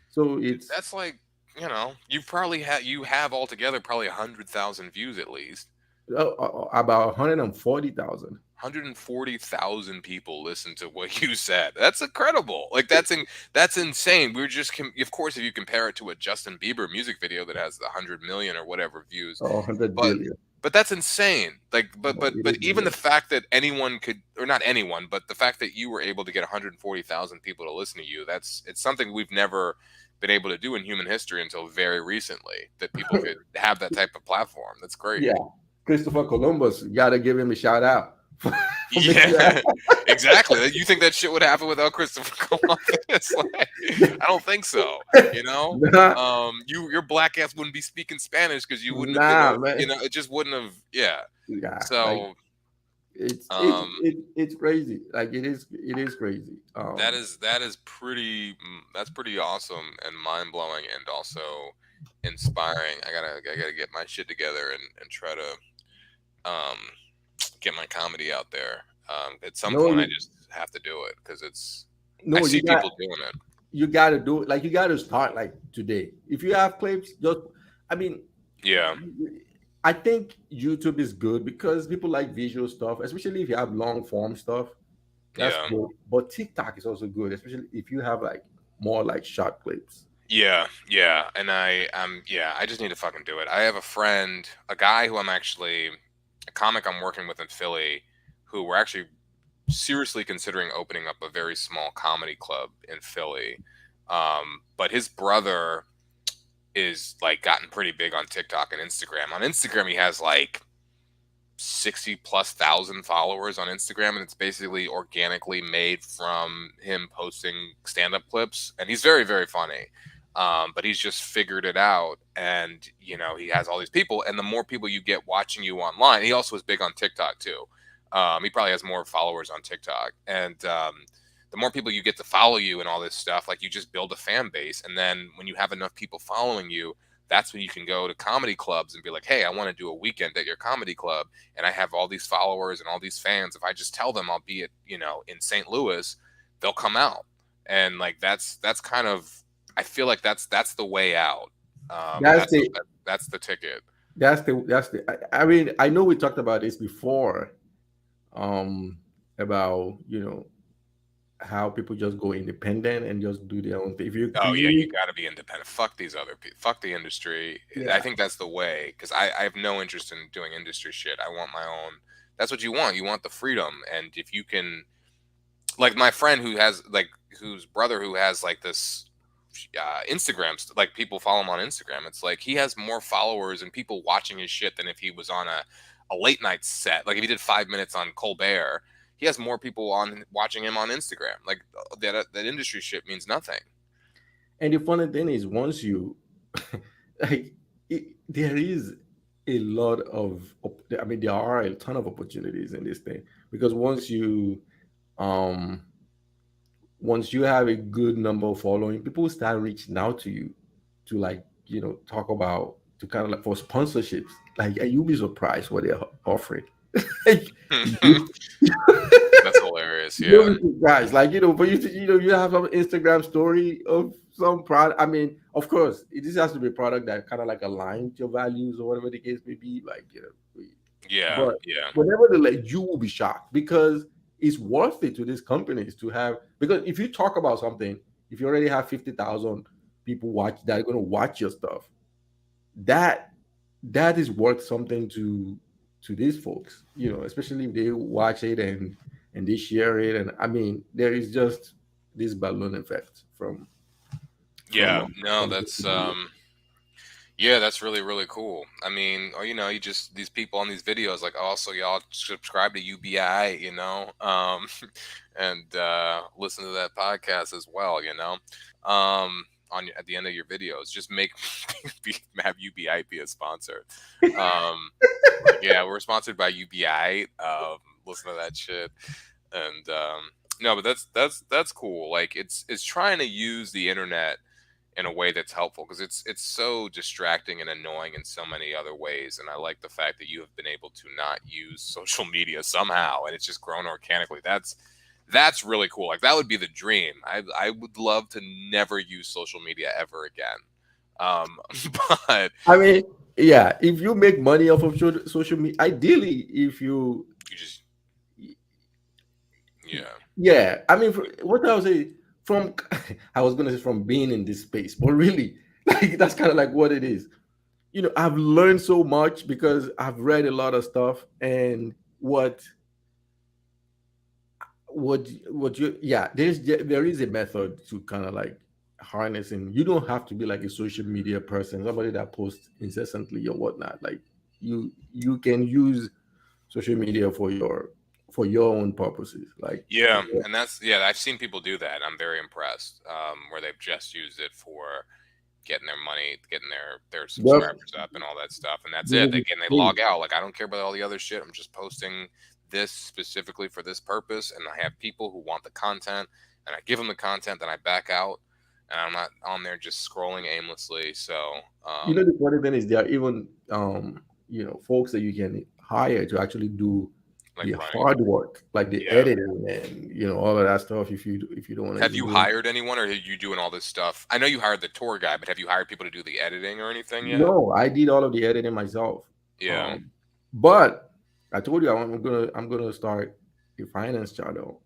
so it's That's like, you have altogether probably 100,000 views at least. about 140,000. 140,000 people listen to what you said. That's incredible. Like that's insane. Of course, if you compare it to a Justin Bieber music video that has the 100 million or whatever views, Oh, 100 but billion. that's insane. Like, Oh, it but is even the billion. fact that anyone could, or not anyone, but the fact that you were able to get 140,000 people to listen to you, it's something we've never been able to do in human history until very recently. That people could have that type of platform. That's great. Yeah, Christopher Columbus, gotta give him a shout out Yeah, exactly. You think that shit would happen without Christopher Columbus? Like, I don't think so. You know, Nah, your black ass wouldn't be speaking Spanish because you wouldn't have been nah, a, man. it just wouldn't have. Yeah. Yeah, like So, it's it's um, it, it's crazy. Like it is crazy. that is that's pretty awesome and mind blowing and also inspiring. I gotta get my shit together and try to um get my comedy out there. At some No, point, I you just have to do it because I no, see you got people doing it. you got to do it. Like you got to start like today. If you have clips, just I mean, Yeah, I think YouTube is good because people like visual stuff, especially if you have long form stuff. That's yeah, good. But TikTok is also good, especially if you have like more like short clips. yeah. And yeah. I just need to fucking do it. I have a friend, a guy who I'm actually a comic I'm working with in Philly, who we're actually seriously considering opening up a very small comedy club in Philly. But his brother is like gotten pretty big on TikTok and Instagram. On Instagram, he has like 60 plus thousand followers on Instagram, and it's basically organically made from him posting stand-up clips, and he's very, very funny. But he's just figured it out, and he has all these people, and the more people you get watching you online, he also is big on TikTok too. He probably has more followers on TikTok, and the more people you get to follow you and all this stuff, like you just build a fan base, and then when you have enough people following you, that's when you can go to comedy clubs and be like, hey, I want to do a weekend at your comedy club, and I have all these followers and all these fans. If I just tell them I'll be at in St. Louis, they'll come out. And like that's kind of, I feel like that's the way out. That's That's the that's the ticket. that's the. I mean, I know we talked about this before, about how people just go independent and just do their own thing. If you Oh yeah, you create, got to be independent. Fuck these other people. Fuck the industry. I yeah, think that's the way, because I have no interest in doing industry shit. I want my own. That's what you want. You want the freedom, and if you can, like my friend who has like whose brother who has like this Instagram, like people follow him on Instagram. It's like he has more followers and people watching his shit than if he was on a late night set. Like if he did 5 minutes on Colbert, he has more people on watching him on Instagram. Like that industry shit means nothing. and the funny thing is, once you like, there is a lot of. I mean, there are a ton of opportunities in this thing because um once you have a good number of following, people start reaching out to you to like talk about to kind of like for sponsorships. Like, and you'll be surprised what they're offering. Like, you, That's hilarious. you'll Yeah. be surprised. Like for you to you have an Instagram story of some product. I mean, of course, it just has to be a product that kind of like aligns your values or whatever the case may be. Like Yeah. but Yeah. nevertheless, you will be shocked because it's worth it to these companies to have. Because if you talk about something, if you already have 50,000 people watch that are going to watch your stuff, that that is worth something to these folks. Especially if they watch it and they share it. And I mean, there is just this balloon effect Yeah. No, from that's social media. yeah, that's really, really cool. I mean, or you just these people on these videos like, oh, so y'all subscribe to UBI, and listen to that podcast as well, at the end of your videos, just make have UBI be a sponsor. Like, yeah, we're sponsored by UBI. Listen to that shit, and no, but that's cool. Like it's trying to use the internet in a way that's helpful because it's so distracting and annoying in so many other ways, and I like the fact that you have been able to not use social media somehow and it's just grown organically. That's really cool. Like that would be the dream. I would love to never use social media ever again. um but I mean, yeah, if you make money off of social media, ideally, if you you just yeah. yeah, I mean, what I was saying from, I was gonna say from being in this space, but really, like that's kind of like what it is. I've learned so much because I've read a lot of stuff, and what you yeah, there is a method to kind of like harnessing. You don't have to be like a social media person, somebody that posts incessantly or whatnot. Like you can use social media for your own purposes. Like, Yeah, and I've seen people do that. I'm very impressed. Where they've just used it for getting their money, getting their yep, subscribers up and all that stuff, and that's you it. will They be get and they paid. log out. Like, I don't care about all the other shit. I'm just posting this specifically for this purpose, and I have people who want the content, and I give them the content, then I back out, and I'm not on there just scrolling aimlessly. So, You know, the funny thing is there are even folks that you can hire to actually do like the running. hard work, like the Yeah. editing and all of that stuff. If you don't want to Have you hired anyone, or are you doing all this stuff? I know you hired the tour guy, but have you hired people to do the editing or anything yet? No, I did all of the editing myself. Yeah. But I told you I'm gonna start a finance channel.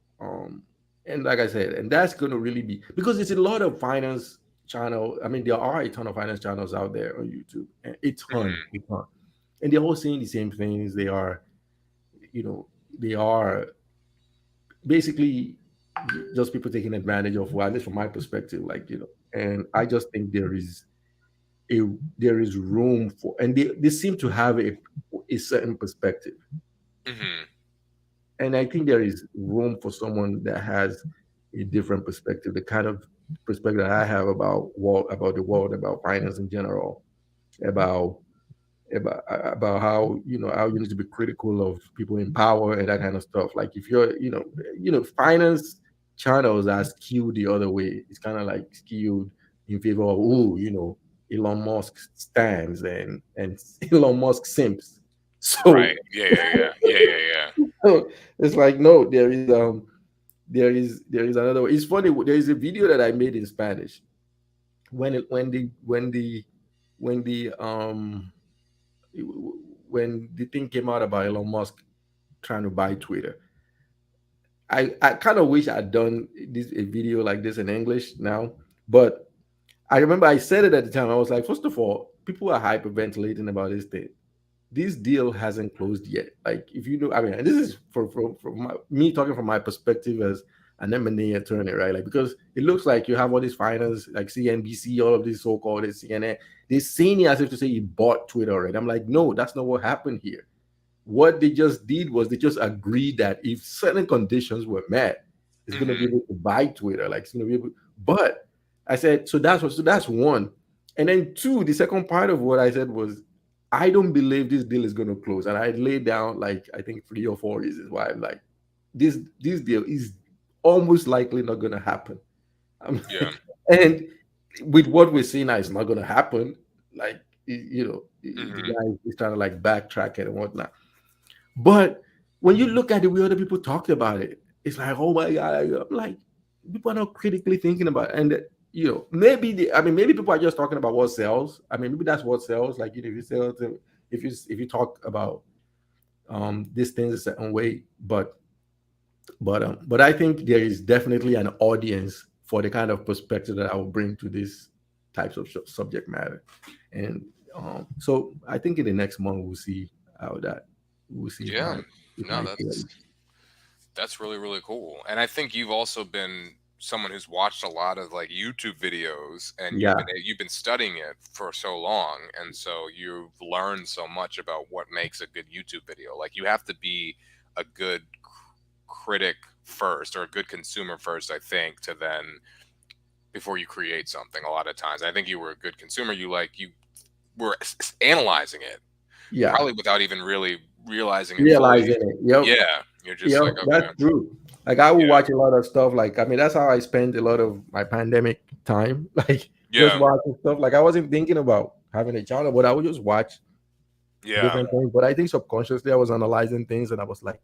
And like I said, and that's gonna really be because it's a lot of finance channel. I mean, there are a ton of finance channels out there on YouTube, and a ton, and they're all saying the same things. They are, they are basically just people taking advantage of, well, at least from my perspective, like and I just think a there is room for, and they seem to have a certain perspective, Hmm. and I think there is room for someone that has a different perspective, the kind of perspective that I have about the world, about finance in general, about about how how you need to be critical of people in power and that kind of stuff. Like if you're finance channels are skewed the other way. It's kind of like skewed in favor of Elon Musk stands and Elon Musk simps. So Right. Yeah. it's like no, there is another way. It's funny. There is a video that I made in Spanish when the when the thing came out about Elon Musk trying to buy Twitter. I kind of wish I'd done a video like this in English now, but I remember I said it at the time. I was like, first of all, people are hyperventilating about this thing. This deal hasn't closed yet. Like, if you know, I mean, and this is from me talking from my perspective as an M&A attorney, right? Like, because it looks like you have all these finance, like CNBC, all of these so-called CNN. They're saying it as if to say you bought Twitter already. I'm like, no, that's not what happened here. What they just did was they just agreed that if certain conditions were met, it's going to be Hmm. able to buy Twitter. Like, it's going to be able. But I said, so that's one, and then two. The second part of what I said was, I don't believe this deal is going to close, and I laid down like I think 3 or 4 reasons why I'm like, this deal is almost likely not going to happen. I'm Yeah. like, and with what we're seeing now, it's not going to happen. Like, the Hmm. guy is trying to like backtrack it and whatnot. But when you look at the way other people talked about it, it's like, oh my god! I'm like, people are not critically thinking about it. And maybe maybe people are just talking about what sells. I mean, maybe that's what sells. Like, if you sell to, if you talk about these things a certain way, but I think there is definitely an audience for the kind of perspective that I will bring to these types of subject matter, and so I think in the next month how that we'll see Yeah. how it No, might play. that's really really cool. And I think you've also been someone who's watched a lot of like YouTube videos, and Yeah, you've been studying it for so long, and so you've learned so much about what makes a good YouTube video. Like, you have to be a good critic first, or a good consumer first, I think, to then, before you create something. A lot of times I think you were a good consumer. You were analyzing it, yeah, probably without even really realizing it fully. realizing it. Yep, Yeah, you're just yep, like, that's okay. true. Like I will Yeah. watch a lot of stuff. Like I mean, that's how I spent a lot of my pandemic time. Like just Yeah. watching stuff. Like I wasn't thinking about having a channel, but I would just watch Yeah. different things. But I think subconsciously I was analyzing things, and I was like,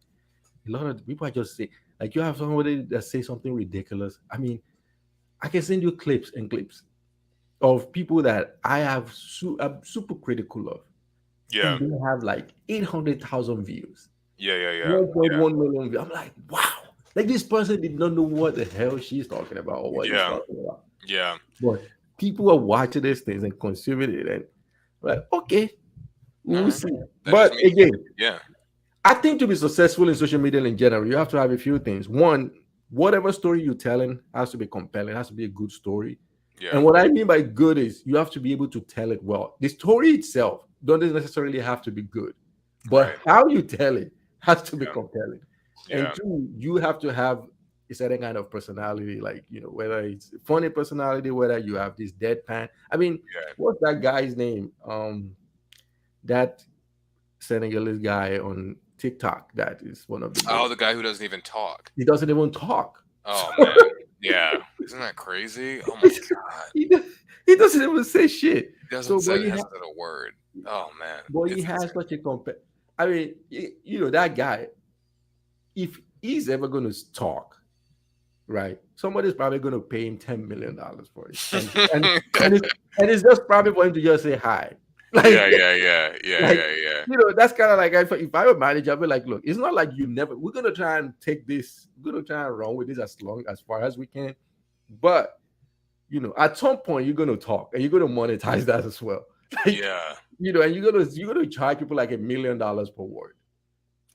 a lot of people are just say, like you have somebody that say something ridiculous. I mean, I can send you clips and clips of people that I'm super critical of, Yeah. and they have like 800,000 views, Yeah. 1.1 million views. I'm like, wow, like this person did not know what the hell she's talking about or what he's Yeah. talking about. Yeah. But people are watching these things and consuming it, and like, okay, All we'll right. see. That just But means, again, yeah. I think to be successful in social media in general, you have to have a few things. One, whatever story you're telling has to be compelling, has to be a good story. Yeah. And what I mean by good is you have to be able to tell it well. The story itself doesn't necessarily have to be good, but Right. how you tell it has to be Yeah. compelling. And Yeah. two, you have to have a certain kind of personality, like whether it's funny personality, whether you have this deadpan. I mean, Yeah. what's that guy's name? That Senegalese guy on TikTok that is one of the Oh, biggest. the guy who doesn't even talk. He doesn't even talk. Oh man. Yeah. Isn't that crazy? Oh my god. he, do- he doesn't even say shit. He doesn't So, say hasn't said a word. Oh man. but he It's has insane. such a I mean, that guy. If he's ever going to talk, right? Somebody's probably going to pay him $10 million for it, and it's just probably for him to just say hi, like Yeah, yeah, yeah, yeah, like yeah, yeah. that's kind of like if I were manager, I'd be like, look, it's not like you never. We're gonna try and take this. We're gonna try and run with this as far as we can, but at some point you're gonna talk and you're gonna monetize that as well. Like Yeah. and you're gonna charge people like $1 million per word.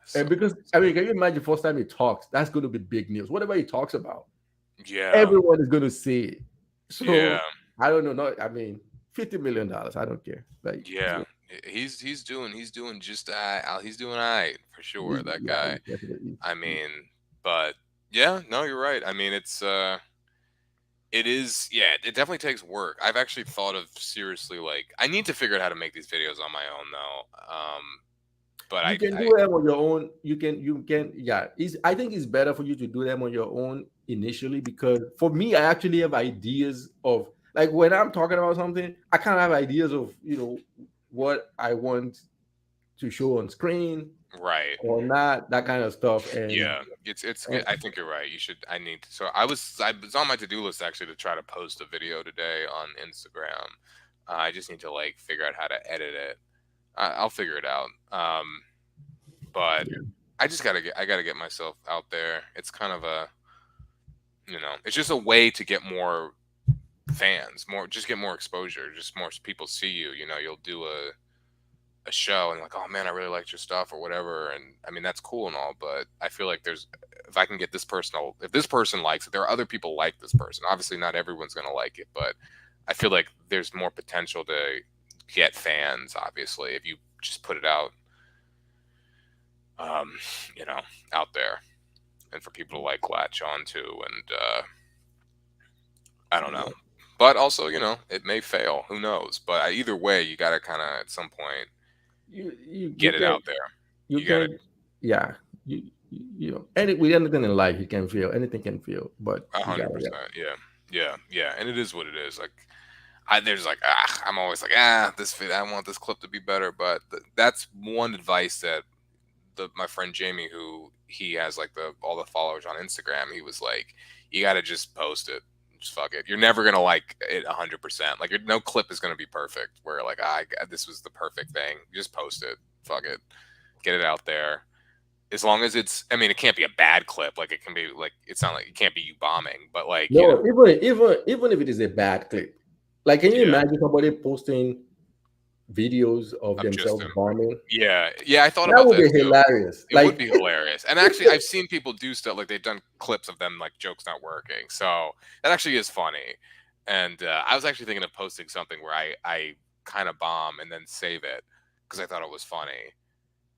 So And because I mean, can you imagine first time he talks? That's going to be big news. Whatever he talks about, yeah. everyone is going to see it. Yeah. So I don't know. No, I mean, $50 million. I don't care. Like, Yeah. He's doing just he's doing all right for sure, that yeah, guy. definitely. I mean, but yeah, no, you're right. I mean, it is, yeah, it definitely takes work. I've actually thought of seriously, like, I need to figure out how to make these videos on my own though. But You can do them on your own. You can. Yeah, I think it's better for you to do them on your own initially, because for me, I actually have ideas of, like, when I'm talking about something, I kind of have ideas of what I want to show on screen right. or not, that kind of stuff. And Yeah, it's and good. I think you're right. I need to. So I was on my to-do list actually to try to post a video today on Instagram. I just need to like figure out how to edit it. I'll figure it out. But yeah, I gotta get myself out there. It's kind of it's just a way to get more fans, just get more exposure, just more people see you. You'll do a show and like, oh man, I really liked your stuff or whatever. And I mean, that's cool and all, but I feel like if I can get if this person likes it, there are other people like this person. Obviously, not everyone's gonna like it, but I feel like there's more potential to get fans. Obviously, if you just put it out, um, out there, and for people to like latch on to, and I don't know. But also, it may fail. Who knows? But either way, you gotta kind of at some point you get it can out there. you You gotta can yeah with anything in life, you can feel anything can feel, but you gotta 100%. Yeah, yeah, yeah. And it is what it is. Like there's like I'm always like I want this clip to be better. But that's one advice that my friend Jamie, who he has like all the followers on Instagram, he was like, you got to just post it. Just fuck it. You're never gonna like it 100%. Like no clip is gonna be perfect. Where like this was the perfect thing. Just post it. Fuck it. Get it out there. As long as I mean, it can't be a bad clip. Like it can be like, it's not like it can't be you bombing, but like, no, even if it is a bad clip, like, can you yeah, imagine somebody posting videos of of just themselves bombing? yeah, yeah. I thought That about would that be too. hilarious. It would be hilarious. And actually, I've seen people do stuff like they've done clips of them like jokes not working. So that actually is funny. And I was actually thinking of posting something where I kind of bomb and then save it because I thought it was funny.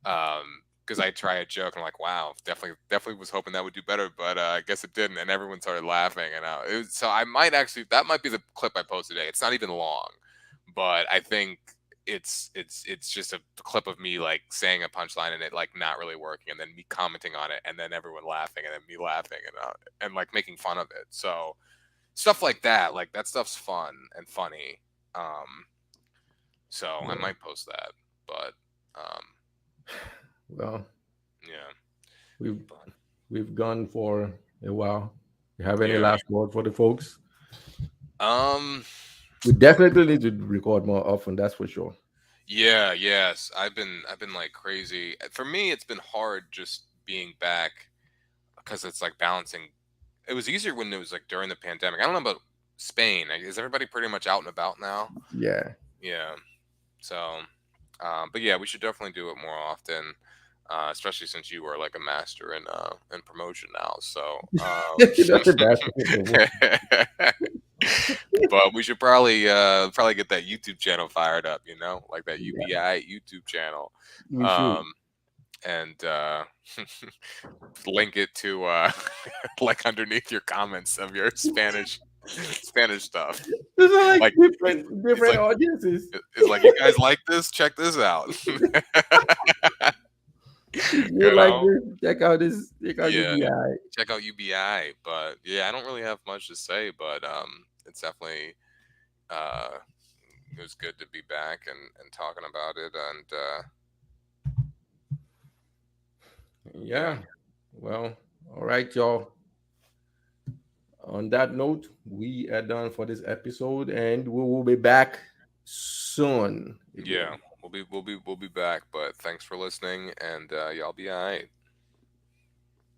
Because I try a joke and I'm like, wow, definitely was hoping that would do better, but I guess it didn't, and everyone started laughing, and so I might actually, that might be the clip I post today. It's not even long, but I think it's just a clip of me like saying a punchline and it like not really working, and then me commenting on it, and then everyone laughing, and then me laughing, and like making fun of it. So stuff like that stuff's fun and funny. So I might post that, but Well, yeah. we've we've gone for a while. You have any Yeah. last word for the folks? Um. We definitely need to record more often. That's for sure. Yeah. Yes. I've been like crazy. For me, it's been hard just being back because it's like balancing. It was easier when it was like during the pandemic. I don't know about Spain. Like, is everybody pretty much out and about now? Yeah. Yeah. So, but yeah, we should definitely do it more often. Especially since you are like a master in promotion now. So, That's a bad thing. but we should probably get that YouTube channel fired up, like that Yeah, UBI YouTube channel. we should. and link it to like underneath your comments of your Spanish stuff. These are like Like different it's like audiences. it's like, you guys like this? Check this out. If you You like know? this, check out this. Check out Yeah. UBI. Check out UBI. But yeah, I don't really have much to say, but it's definitely uh it was good to be back and talking about it, and yeah. Yeah. Well, all right, y'all. On that note, we are done for this episode, and we will be back soon Yeah. again. We'll be back, but thanks for listening, and y'all be all right.